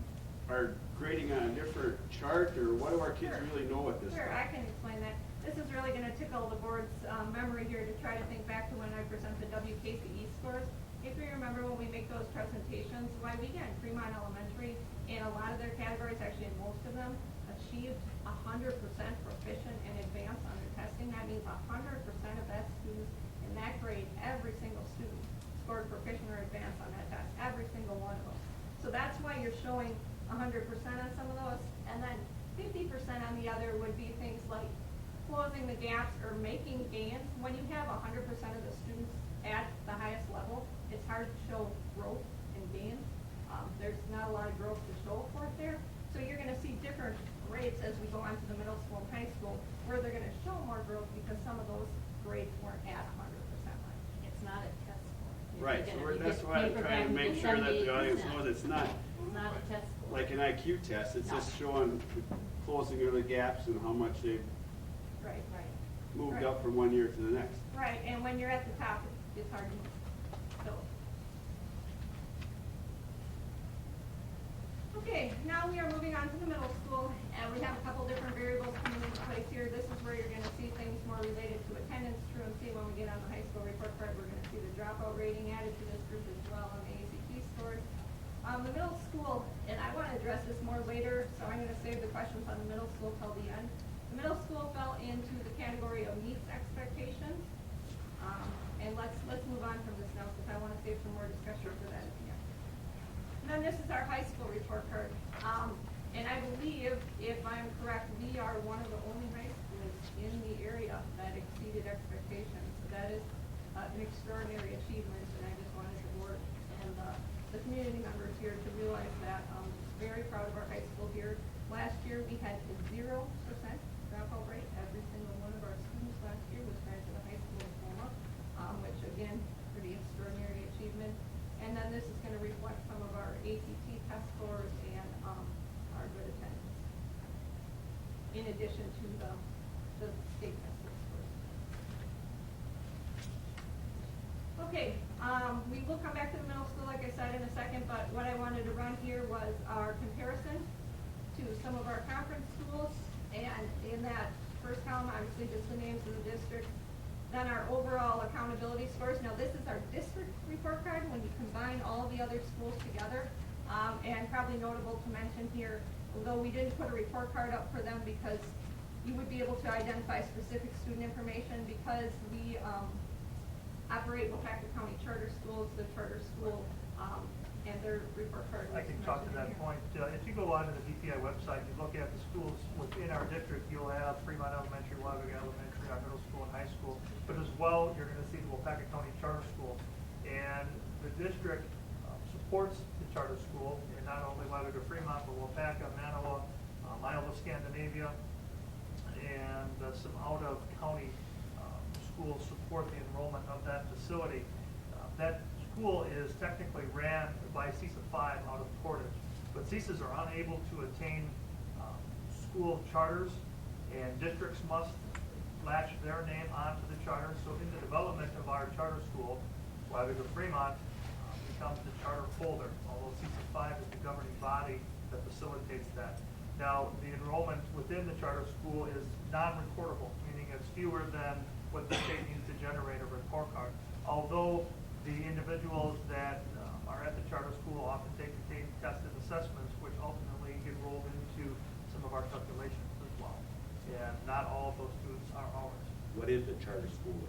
are grading on a different chart, or what do our kids really know at this Sure, time? I can explain that. This is really going to tickle the board's memory here to try to think back to when I present the WKCE scores. If you remember when we make those presentations, Weyauwega and Fremont Elementary, in a lot of their categories, actually in most of them, achieved 100% proficient and advanced on their testing. That means 100% of that students in that grade, every single student scored proficient or advanced on that test, every single one of them. So that's why you're showing 100% on some of those, and then 50% on the other would be things like closing the gaps or making gains. When you have 100% of the students at the highest level, it's hard to show growth and gains. There's not a lot of growth to show for it there. So you're going to see different rates as we go on to the middle school and high school, where they're going to show more growth because some of those grades weren't at 100% line. It's not a test score. Right, so that's why I'm trying to make sure that the audience knows it's not. It's not a test score. Like an IQ test, it's just showing the closing of the gaps and how much they've Right. moved Right. up from one year to the next. Right, and when you're at the top, it's hard to move. So. Okay, now we are moving on to the middle school, and we have a couple different variables coming into place here. This is where you're gonna see things more related to attendance, truancy. When we get on the high school report card, we're gonna see the dropout rating added to this group as well, and the ACT scores. The middle school, and I wanna address this more later, so I'm gonna save the questions on the middle school till the end. The middle school fell into the category of meets expectations. And let's move on from this now, because I wanna save some more discussion for that at the end. And then this is our high school report card. And I believe, if I'm correct, we are one of the only high schools in the area that exceeded expectations. So that is an extraordinary achievement, and I just wanted the board and the community members here to realize that. Very proud of our high school here. Last year, we had a 0% dropout rate. Every single one of our students last year was granted a high school diploma, which again, pretty extraordinary achievement. And then this is going to reflect some of our ACT test scores and our good attendance, in addition to the state test scores. Okay, we will come back to the middle school, like I said, in a second, but what I wanted to run here was our comparison to some of our conference schools, and in that first column, obviously just the names of the districts. Then our overall accountability scores. Now this is our district report card when you combine all the other schools together. And probably notable to mention here, although we didn't put a report card up for them because you would be able to identify specific student information, because we operate Waupaca County Charter Schools, the charter school, and their report card. I can talk to that point. If you go onto the DPI website, you look at the schools within our district, you'll have Fremont Elementary, Weyauwega Elementary, our middle school and high school. But as well, you're going to see the Waupaca County Charter School. And the district supports the charter school, and not only Weyauwega Fremont, but Waupaca, Manawa, Iowa, Scandinavia, and some out-of-county schools support the enrollment of that facility. That school is technically ran by c.ESA 5 out of Portage, but c.ESAs are unable to attain school charters, and districts must latch their name onto the charter. So in the development of our charter school, Weyauwega Fremont becomes the charter holder, although c.ESA 5 is the governing body that facilitates that. Now, the enrollment within the charter school is non-recordable, meaning it's fewer than what the state needs to generate a report card. Although the individuals that are at the charter school often take the state tested assessments, which ultimately get rolled into some of our calculations as well. And not all of those students are ours. What is the charter school?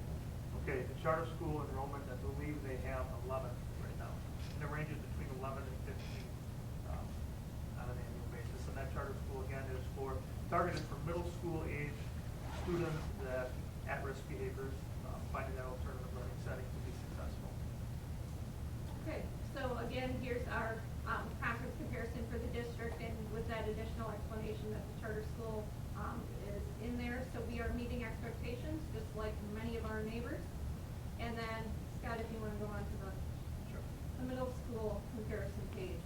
Okay, the charter school enrollment, I believe they have 11 right now. And it ranges between 11 and 15 on an annual basis. And that charter school, again, is targeted for middle school age students that at-risk behaviors, finding that alternative learning setting to be successful. Okay, so again, here's our conference comparison for the district, and with that additional explanation that the charter school is in there. So we are meeting expectations, just like many of our neighbors. And then, Scott, if you want to go on to the middle school comparison page.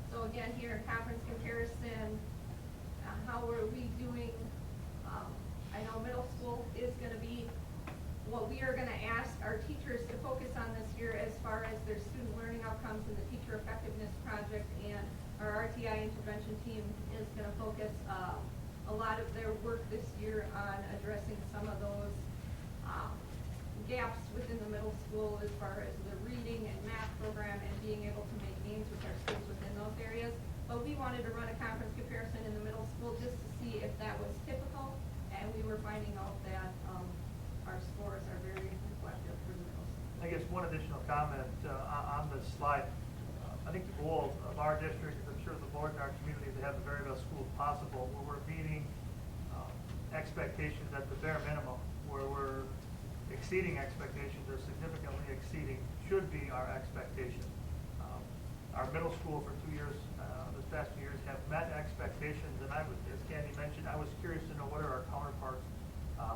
So again, here, conference comparison, how are we doing? I know middle school is going to be what we are going to ask our teachers to focus on this year as far as their student learning outcomes in the teacher effectiveness project, and our RTI intervention team is going to focus a lot of their work this year on addressing some of those gaps within the middle school as far as the reading and math program and being able to make gains with our students within those areas. But we wanted to run a conference comparison in the middle school just to see if that was typical, and we were finding out that, our scores are very reflective for the middle school. I guess one additional comment on this slide. I think the goal of our district, as I'm sure the board and our community, to have the very best schools possible, where we're meeting expectations at the bare minimum, where we're exceeding expectations or significantly exceeding should be our expectation. Our middle school for 2 years, this past 2 years, have met expectations, and I was, as Candy mentioned, I was curious to know what are our counterparts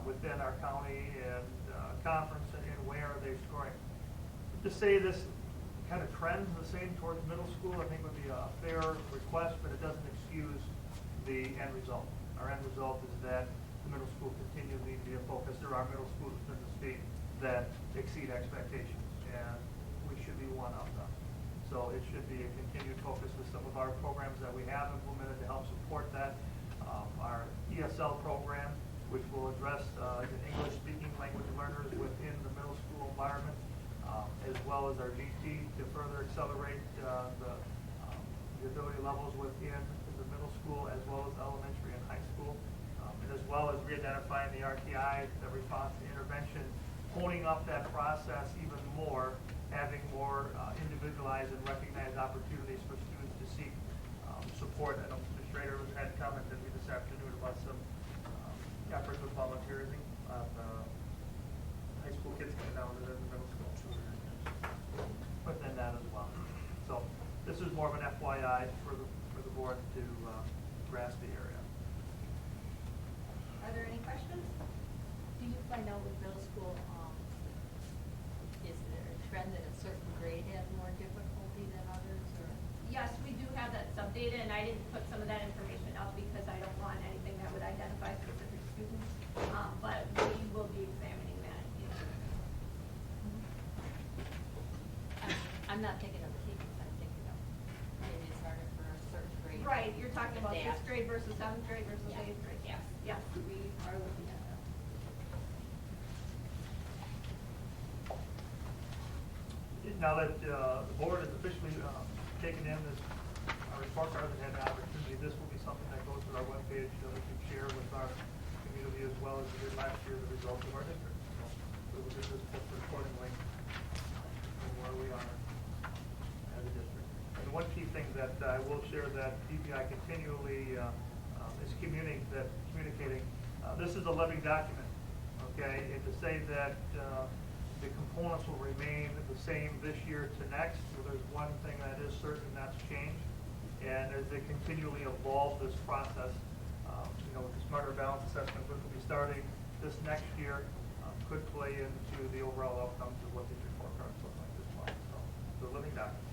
within our county and conference, and where are they scoring. To say this kind of trends the same towards middle school, I think would be a fair request, but it doesn't excuse the end result. Our end result is that the middle school continues to be a focus. There are middle schools within the state that exceed expectations, and we should be one of them. So it should be a continued focus with some of our programs that we have implemented to help support that. Our ESL program, which will address English-speaking language learners within the middle school environment, as well as our GT to further accelerate the ability levels within the middle school as well as elementary and high school, and as well as re-identifying the RTI, the response to intervention, honing up that process even more, having more individualized and recognized opportunities for students to seek support. I know Mr. Schrader had commented to me this afternoon about some efforts with volunteerism on high school kids coming down to the middle school. Within that as well. So this is more of an FYI for the board to grasp the area. Are there any questions? Do you find out with middle school, is there a trend that a certain grade has more difficulty than others, or? Yes, we do have that sub data, and I didn't put some of that information up because I don't want anything that would identify specific students. But we will be examining that. I'm not thinking of the teachers, I'm thinking of maybe it's harder for a certain grade. Right, you're talking about Adapt. 6th grade versus 7th grade versus Yeah. 8th grade. Yes, yes, we are looking at that. Now that the board has officially taken in this report card and had an opportunity, this will be something that goes to our webpage that we can share with our community as well as we did last year, the results of our district. So we will get this posted accordingly and where we are as a district. And one key thing that I will share that DPI continually is communicating. This is a living document, okay? And to say that the components will remain the same this year to next, so there's one thing that is certain, that's change. And as they continually evolve this process, with the Smarter Balance Assessment, which will be starting this next year, could play into the overall outcomes of what these report cards look like as well. So, the living document.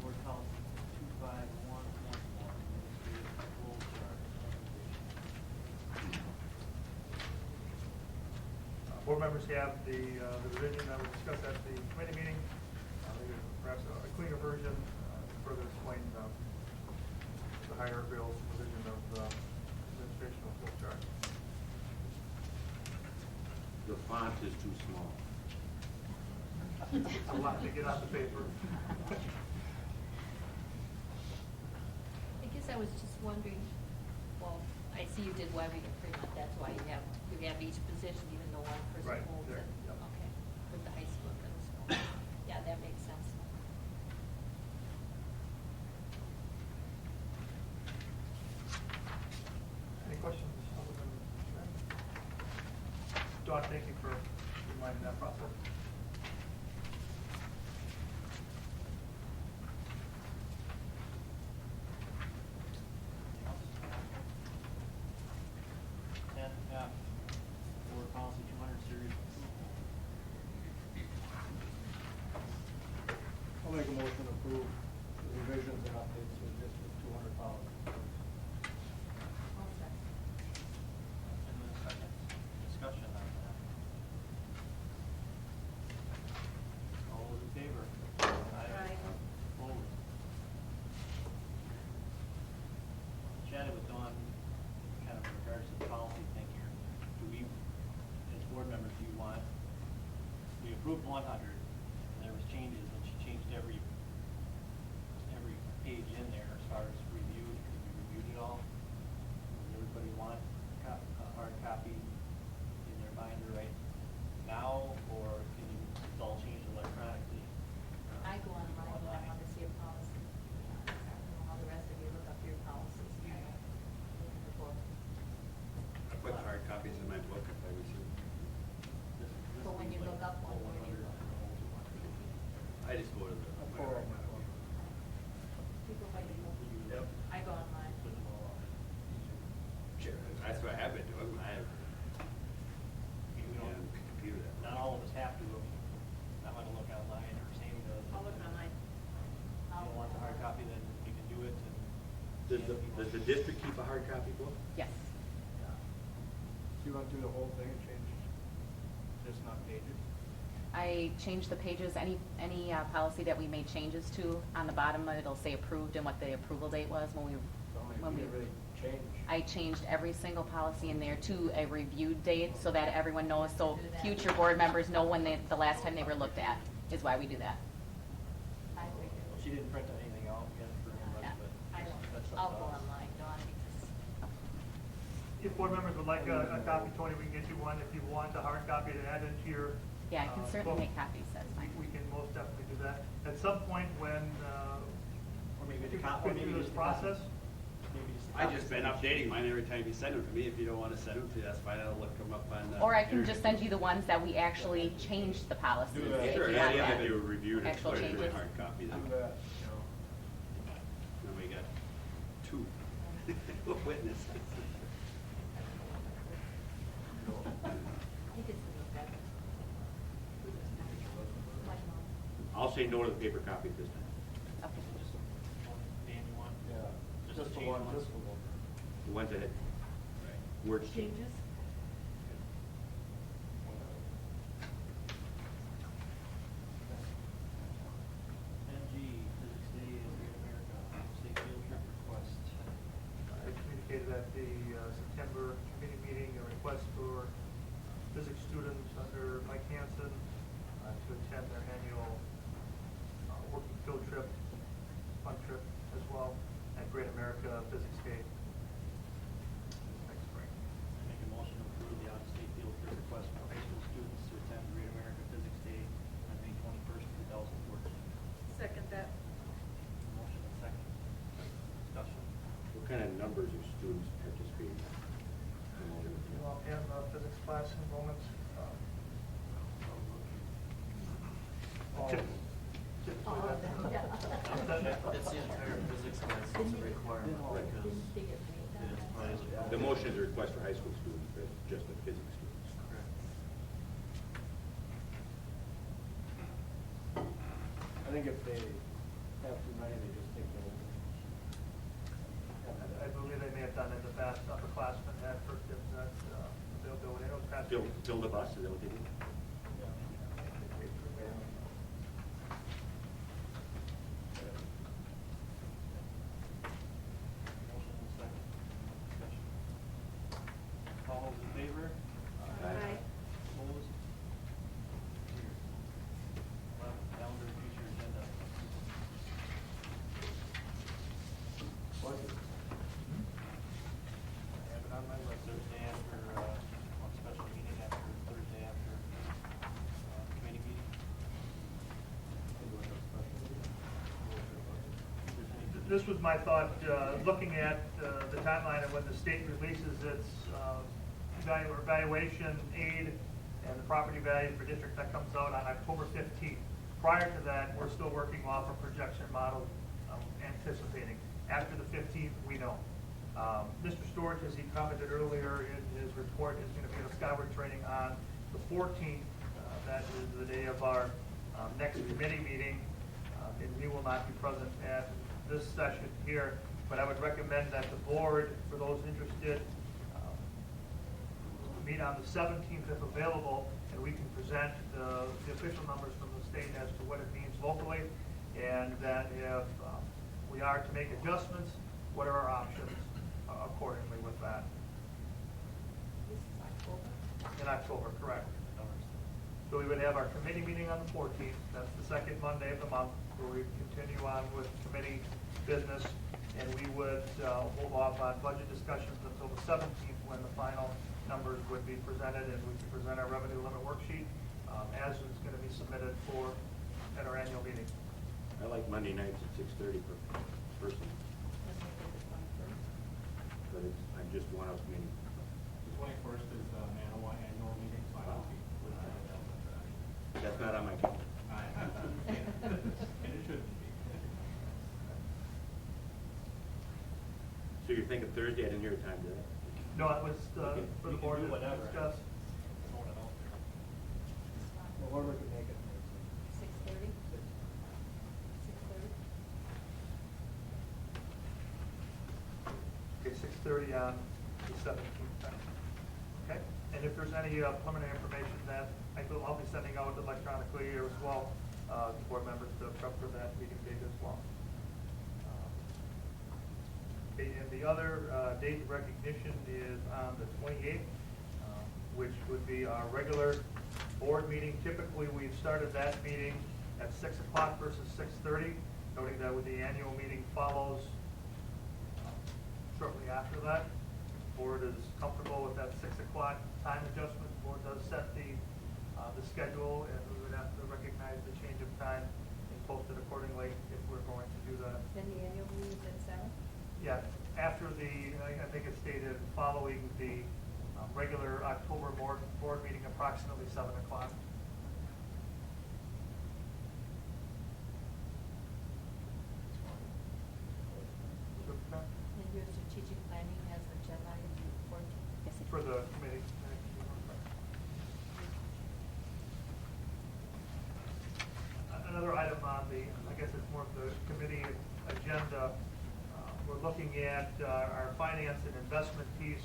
Board Policy 251.1, Administrative Goal Chart. Board members have the revision that was discussed at the committee meeting. Perhaps a cleaner version to further explain the hierarchical supervision of administrational flow chart. The font is too small. It's a lot to get out the paper. I guess I was just wondering, well, I see you did Weyauwega Fremont, that's why you have each position, even though one person Right, holds there, it. yep. Okay, with the high school and middle school. Yeah, that makes sense. Any questions other than that? Dawn, thank you for reminding that process. F, Board Policy 200, Series I'll make a motion to approve the revisions and updates to District 200 policy. And then second, discussion on that. 100, and there was changes, and she changed every page in there as far as reviewed. Have you reviewed it all? Does everybody want a hard copy in their binder right now, or can you, it's all changed electronically? I go online when I want to see a policy. I don't know how the rest of you look up your policies. I don't look at the book. I put hard copies in my book if I receive. So when you look up one, where do you go? I just go to the. Quorum. You go by your book? Yep. I go online. Sure, that's what I have been doing. I have. Computer that. Not all of us have to, I want to look online, or same does. I'll look online. If you don't want the hard copy, then we can do it, and. Does the district keep a hard copy book? Yes. So you want to do the whole thing and change just not pages? I changed the pages, any policy that we made changes to, on the bottom it'll say approved and what the approval date was when we. So you didn't really change. I changed every single policy in there to a reviewed date so that everyone knows, so future board members know when the last time they were looked at, is why we do that. I figured. Well, she didn't print anything out yet for anybody, but. I that's don't, up I'll to go us. online, Dawn, because If board members would like a copy, Tony, we can get you one. If you want a hard copy to add into your. Yeah, I can certainly book, make copies, that's fine. We can most definitely do that. At some point when, Or maybe we the copy, go maybe through just this the copy. process, Maybe just the I copy. just been updating mine every time you send them to me. If you don't want to send them to me, that's fine. I'll look them up on. Or I can just send you the ones that we actually changed the policies. Do that. if Sure, you want yeah, that. if you reviewed it, Actual put it in my changes. hard copy. Then Do that. Then we got two witnesses. he gets to look at it. My mom. I'll say no to the paper copy this time. Okay. Just one name you want? Yeah, Just just the change one, one. just the one. The ones that had words changed. Changes? NG, Physics Day in Great America, state field trip request. I communicated at the September committee meeting a request for physics students under Mike Hansen to attend their annual working field trip, fun trip as well, at Great America Physics Day next spring. I make a motion to approve the out-of-state field trip request for high school students to attend Great America Physics Day on May 21st, 2014. Second that. Motion and second. Discussion. What kind of numbers of students participating? And physics class enrollment. Oh, yeah. It's the entire physics class, it's a requirement because Didn't they get paid it is that? part of the. The motion is a request for high school students, but just the physics students. Correct. I think if they have too many, they just take the whole thing. I believe they may have done in the past, upperclassmen had first dibs at availability. I know past. Fill the bus, is that what they do? Motion and second. Discussion. All those in favor? Aye. Opposed? Carried. 11, calendar future agenda. Budget. I have it on my list. Thursday after, one special meeting after, Thursday after, committee meeting. This was my thought, looking at the timeline of when the state releases its evaluation aid and the property value for district that comes out on October 15th. Prior to that, we're still working off a projection model, anticipating. After the 15th, we know. Mr. Storch, as he commented earlier in his report, is going to be at a Skyward training on the 14th. That is the day of our next committee meeting, and he will not be present at this session here. But I would recommend that the board, for those interested, meet on the 17th if available, and we can present the official numbers from the state as to what it means locally, and that if we are to make adjustments, what are our options accordingly with that. This is October. In October, correct. So we would have our committee meeting on the 14th, that's the second Monday of the month, where we continue on with committee business, and we would hold off on budget discussions until the 17th, when the final numbers would be presented, and we could present our revenue limit worksheet as it's going to be submitted at our annual meeting. I like Monday nights at 6:30 per person, but I'm just one of many. The 21st is the Manawa annual meeting, so I don't think we're not available for that. That's not on my calendar. And it shouldn't be. So you're thinking Thursday? I didn't hear a time, did I? No, it was Okay. for the We can board do to whatever. discuss. Throwing it out there. Well, where we can make it. 6:30? 6:30? Okay, 6:30 on the 17th then. Okay, and if there's any preliminary information that I'll be sending out electronically here as well, to board members to prep for that meeting date as well. Okay, and the other date of recognition is on the 28th, which would be our regular board meeting. Typically, we've started that meeting at 6 o'clock versus 6:30, noting that with the annual meeting follows shortly after that. The board is comfortable with that 6 o'clock time adjustment. The board does set the schedule, and we would have to recognize the change of time and post it accordingly if we're going to do that. Then the annual meeting is at 7? Yeah, after I think it's stated, following the regular October board meeting, approximately 7 o'clock. And your strategic planning has agenda item 14? Yes, it For is. the committee. Another item on the, I guess it's more of the committee agenda, we're looking at our finance and investment piece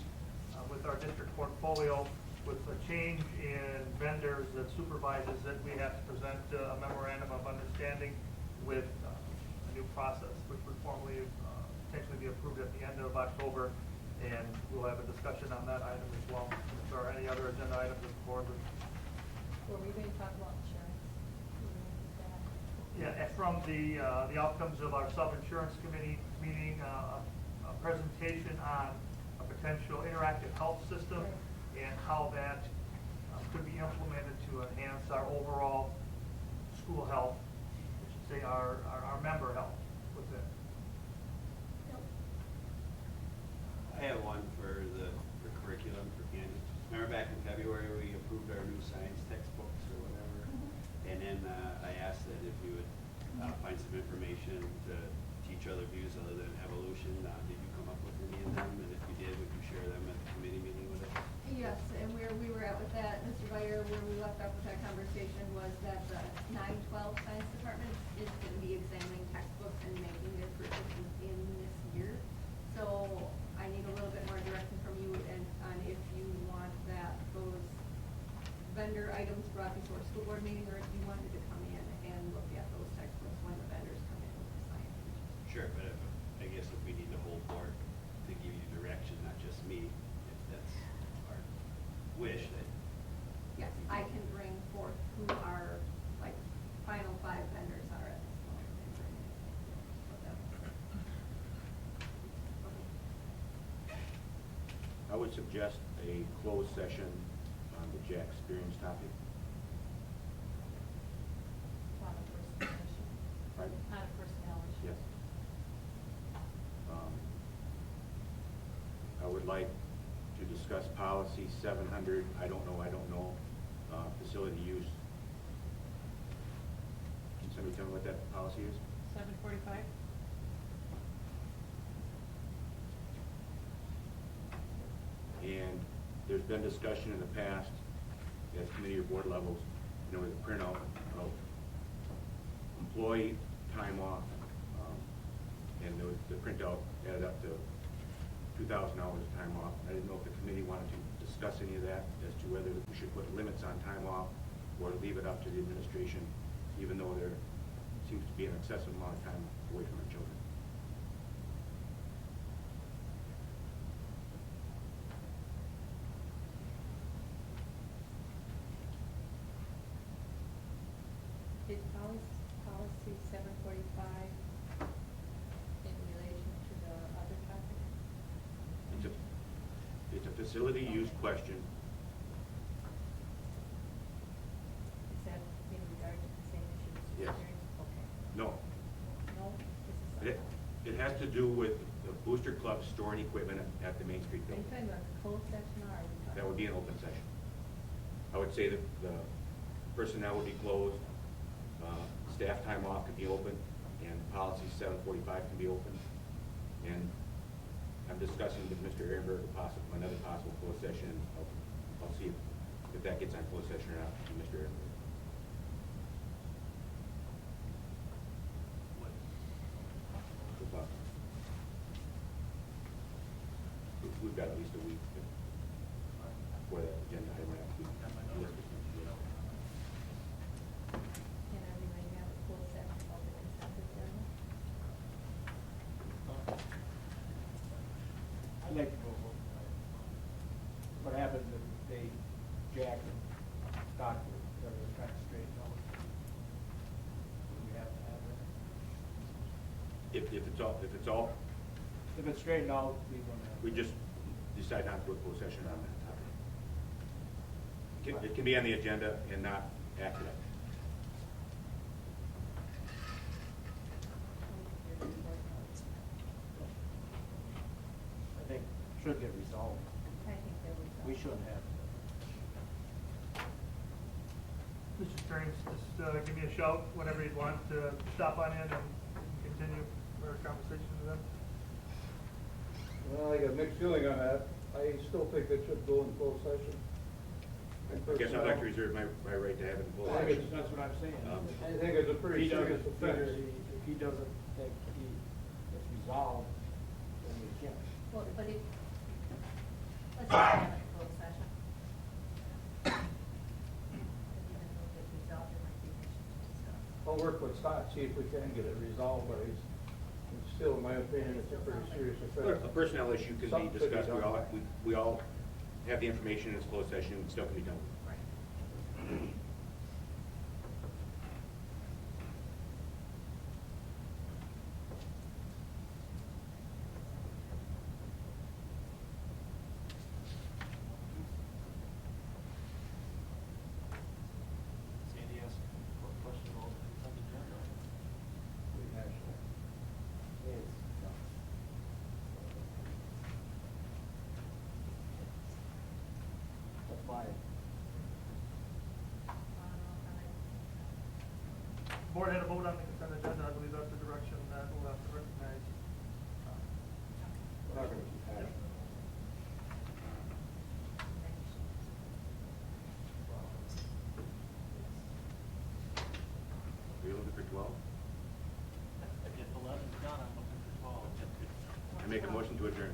with our district portfolio. With a change in vendors that supervises it, we have to present a memorandum of understanding with a new process, which would formally potentially be approved at the end of October, and we'll have a discussion on that item as well. If there are any other agenda items that the board would. Were we going to talk about insurance? Yeah, and from the outcomes of our sub-insurance committee meeting, a presentation on a potential interactive health system and how that could be implemented to enhance our overall school health, I should say our member health within. I have one for curriculum for Candy. Remember back in February, we approved our new science textbooks or whatever? And then I asked that if you would find some information to teach other views other than evolution. Did you come up with any of them? And if you did, would you share them at the committee meeting with us? Yes, and where we were at with that, Mr. Beyer, where we left off with that conversation was that the 9-12 science department is going to be examining textbooks and making their purchases in this year. So I need a little bit more direction from you and on if you want those vendor items brought before a school board meeting, or if you wanted to come in and look at those textbooks when the vendors come in with the science teachers. Sure, but I guess if we need the whole board to give you direction, not just me, if that's our wish, that. Yes, I can bring forth who our final 5 vendors are at this point. And bring it what that looks like. I would suggest a closed session on the Jack experience topic. Not a personnel issue. Right? Not a personnel issue. Yes. I would like to discuss policy 700, I don't know, facility use. Can somebody tell me what that policy is? 7:45? And there's been discussion in the past at committee or board levels, with a printout of employee time off, and the printout added up to 2,000 hours of time off. I didn't know if the committee wanted to discuss any of that as to whether we should put limits on time off or leave it up to the administration, even though there seems to be an excessive amount of time away from our children. Is policy 745 in relation to the other topic? It's a facility use question. Is that in regard to the same issue? Mr. Yes. Stearns? Okay. No. No? This is It has to do with the Booster Club storing equipment at the Main Street Are you building. talking about the closed session or are we talking? That would be an open session. I would say that the personnel would be closed, staff time off could be open, and policy 745 can be open. And I'm discussing with Mr. Ehrenberg another possible closed session. I'll see if that gets on closed session or not with Mr. Ehrenberg. Good luck. We've got at least a week for that agenda item. And are we going to have a closed session on the consent agenda? I'd like to go home. What happens if they, Jack and Doctor, they're trying to straighten out? Do we have to have that? If it's straightened out, we want to have. we just decide not to do a closed session on that topic. It can be on the agenda and not acted on. I think should get resolved. I think that was. We shouldn't have. Mr. Stearns, just give me a shout whenever you'd want to stop on in and continue our conversation with them. Well, I got a mixed feeling on that. I still think it should go in closed session. I guess I'd like to reserve my right to have it in closed I think session. that's what I'm saying. I think it's a pretty serious offense. If he doesn't think it's resolved, then we can't. Well, but it, Let's have a closed session. even though it resolved, there might be issues to discuss. I'll work with Scott, see if we can get it resolved, but it's still, in my opinion, it's a pretty serious offense. A personnel issue can Something be could be discussed. done. We all have the information in this closed session, it still can be done. Sandy asked a question about the consent agenda. That's fine. Board had a vote on the consent agenda. I believe that's the direction that we'll have to recognize. We're not going to keep hashing it. Are you looking for 12? If 11's done, I'm looking for 12. I make a motion to adjourn.